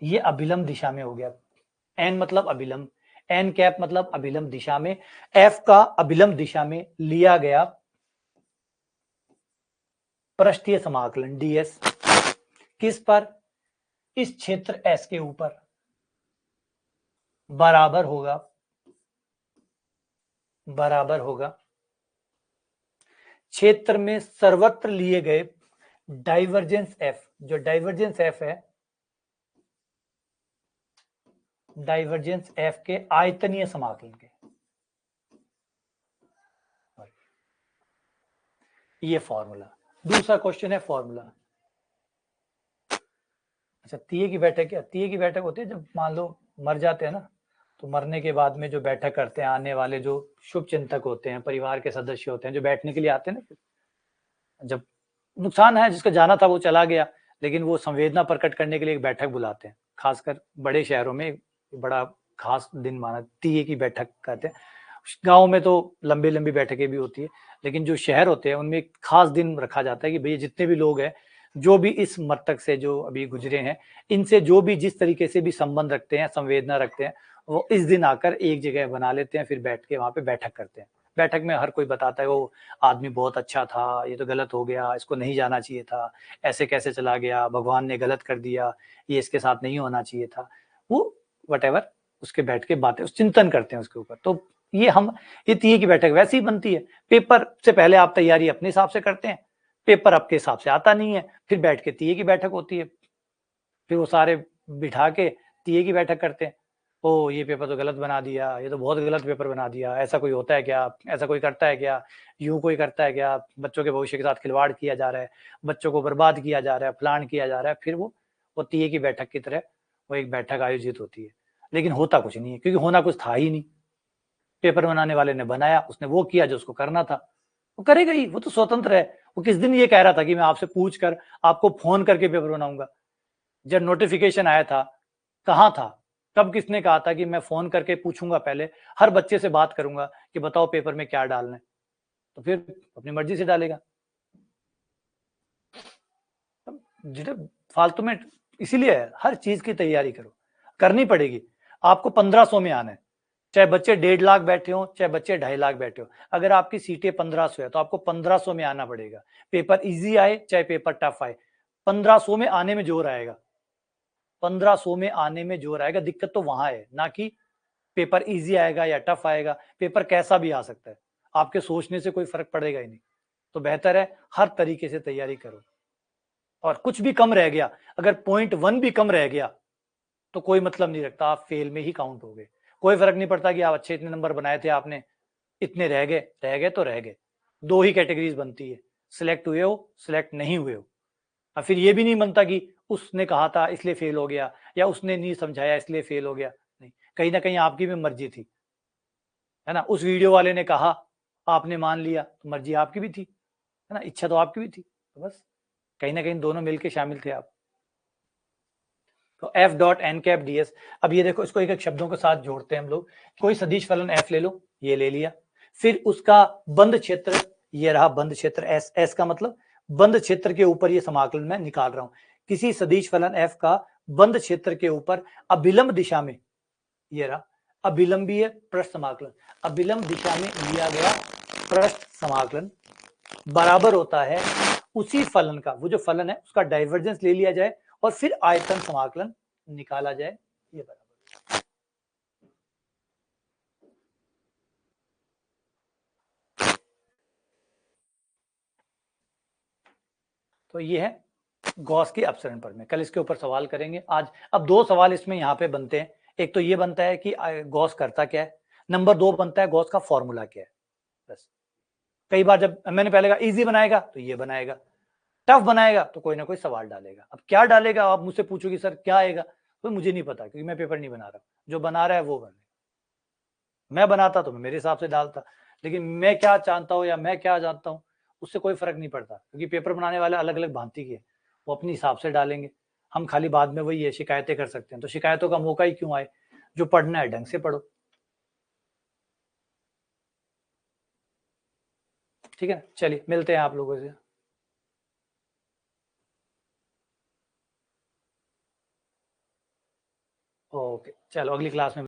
ये अभिलंब दिशा में हो गया। एन मतलब अभिलंब, एन कैप मतलब अभिलंब दिशा में, एफ का अभिलंब दिशा में लिया गया पृष्ठीय समाकलन डीएस, किस पर? इस क्षेत्र S के ऊपर बराबर होगा क्षेत्र में सर्वत्र लिए गए डाइवर्जेंस F। जो डाइवर्जेंस F है, डाइवर्जेंस F के आयतनीय समाकलन के। ये फॉर्मूला। दूसरा क्वेश्चन है फॉर्मूला। अच्छा, तीये की बैठक क्या? तीये की बैठक होती है जब मान लो मर जाते हैं ना, तो मरने के बाद में जो बैठक करते हैं, आने वाले जो शुभ चिंतक होते हैं, परिवार के सदस्य होते हैं, जो बैठने के लिए आते हैं ना, जब नुकसान है, जिसका जाना था वो चला गया, लेकिन वो संवेदना प्रकट करने के लिए एक बैठक बुलाते हैं। खासकर बड़े शहरों में बड़ा खास दिन माना तीये की बैठक कहते हैं। गाँव में तो लंबी लंबी बैठकें भी होती है, लेकिन जो शहर होते हैं उनमें एक खास दिन रखा जाता है कि भैया जितने भी लोग हैं, जो भी इस मृतक से जो अभी गुजरे हैं, इनसे जो भी जिस तरीके से भी संबंध रखते हैं, संवेदना रखते हैं, वो इस दिन आकर एक जगह बना लेते हैं, फिर बैठ के वहां पे बैठक करते हैं। बैठक में हर कोई बताता है वो आदमी बहुत अच्छा था, ये तो गलत हो गया, इसको नहीं जाना चाहिए था, ऐसे कैसे चला गया, भगवान ने गलत कर दिया, ये इसके साथ नहीं होना चाहिए था। वो वट उसके बैठ के बातें चिंतन करते हैं उसके ऊपर। तो ये तीये की बैठक वैसे ही बनती है। पेपर से पहले आप तैयारी अपने हिसाब से करते हैं, पेपर आपके हिसाब से आता नहीं है, फिर बैठ के तीये की बैठक होती है, फिर वो सारे बिठा के तीये की बैठक करते हैं। ओ ये पेपर तो गलत बना दिया, ये तो बहुत गलत पेपर बना दिया, ऐसा कोई होता है क्या, ऐसा कोई करता है क्या, यूं कोई करता है क्या, बच्चों के भविष्य के साथ खिलवाड़ किया जा रहा है, बच्चों को बर्बाद किया जा रहा है, फलान किया जा रहा है। फिर वो तीये की बैठक की तरह वो एक बैठक आयोजित होती है, लेकिन होता कुछ नहीं है, क्योंकि होना कुछ था ही नहीं। पेपर बनाने वाले ने बनाया, उसने वो किया जो उसको करना था, वो करेगा ही, वो तो स्वतंत्र है। वो किस दिन ये कह रहा था कि मैं आपसे पूछ कर आपको फोन करके पेपर बनाऊंगा? जब नोटिफिकेशन आया था, कहाँ था, कब किसने कहा था कि मैं फोन करके पूछूंगा, पहले हर बच्चे से बात करूंगा कि बताओ पेपर में क्या डालना है, तो फिर अपनी मर्जी से डालेगा। फालतू में, इसीलिए हर चीज की तैयारी करो, करनी पड़ेगी। आपको 1500 में आना है, चाहे बच्चे 1.5 लाख बैठे हो, चाहे बच्चे 2.5 लाख बैठे हो। अगर आपकी सीटें 1500 है तो आपको 1500 में आना पड़ेगा। पेपर इजी आए चाहे पेपर टफ आए, 1500 में आने में जोर आएगा। 1500 में आने में जोर आएगा। दिक्कत तो वहां है ना कि पेपर इजी आएगा या टफ आएगा। पेपर कैसा भी आ सकता है, आपके सोचने से कोई फर्क पड़ेगा ही नहीं। तो बेहतर है हर तरीके से तैयारी करो। और कुछ भी कम रह गया, अगर 0.1 भी कम रह गया तो कोई मतलब नहीं रखता, आप फेल में ही काउंट हो गए। कोई फर्क नहीं पड़ता कि आप अच्छे इतने नंबर बनाए थे, आपने इतने रह गए तो रह गए। दो ही कैटेगरीज बनती है, सिलेक्ट हुए हो, सिलेक्ट नहीं हुए हो। और फिर ये भी नहीं बनता कि उसने कहा था इसलिए फेल हो गया, या उसने नहीं समझाया इसलिए फेल हो गया। नहीं, कहीं ना कहीं आपकी भी मर्जी थी, है ना। उस वीडियो वाले ने कहा, आपने मान लिया, तो मर्जी आपकी भी थी, है ना, इच्छा तो आपकी भी थी। तो बस कहीं ना कहीं दोनों मिलके शामिल थे आप। तो f dot n cap d s. अब ये देखो, इसको एक एक शब्दों के साथ जोड़ते हैं हम लोग। कोई सदिश फलन एफ ले लो, ये ले लिया, फिर उसका बंद क्षेत्र, ये रहा बंद क्षेत्र एस। एस का मतलब बंद क्षेत्र के ऊपर ये समाकलन मैं निकाल रहा हूं। किसी सदिश फलन एफ का बंद क्षेत्र के ऊपर अभिलंब दिशा में, ये रहा अभिलंबीय पृष्ठ समाकलन, अभिलंब दिशा में लिया गया पृष्ठ समाकलन बराबर होता है उसी फलन का, वो जो फलन है उसका डाइवर्जेंस ले लिया जाए और फिर आयतन समाकलन निकाला जाए, ये बराबर। तो ये है गॉस की अपसरण पर में, कल इसके ऊपर सवाल करेंगे आज। अब दो सवाल इसमें यहाँ पे बनते हैं। एक तो ये बनता है कि गॉस करता क्या है, नंबर 2 बनता है गॉस का फॉर्मूला क्या है। बस कई बार जब मैंने पहले कहा इजी बनाएगा तो ये बनाएगा, टफ बनाएगा तो कोई ना कोई सवाल डालेगा। अब क्या डालेगा आप मुझसे पूछोगे सर क्या आएगा, तो मुझे नहीं पता, क्योंकि मैं पेपर नहीं बना रहा। जो बना रहा है वो बने, मैं बनाता तो मैं मेरे हिसाब से डालता, लेकिन मैं क्या जानता हूँ या मैं क्या जानता हूँ उससे कोई फर्क नहीं पड़ता, क्योंकि पेपर बनाने वाले अलग अलग भांति के, वो अपने हिसाब से डालेंगे। हम खाली बाद में वही है शिकायतें कर सकते हैं, तो शिकायतों का मौका ही क्यों आए। जो पढ़ना है ढंग से पढ़ो, ठीक है। चलिए मिलते हैं आप लोगों से। ओके, चलो अगली क्लास में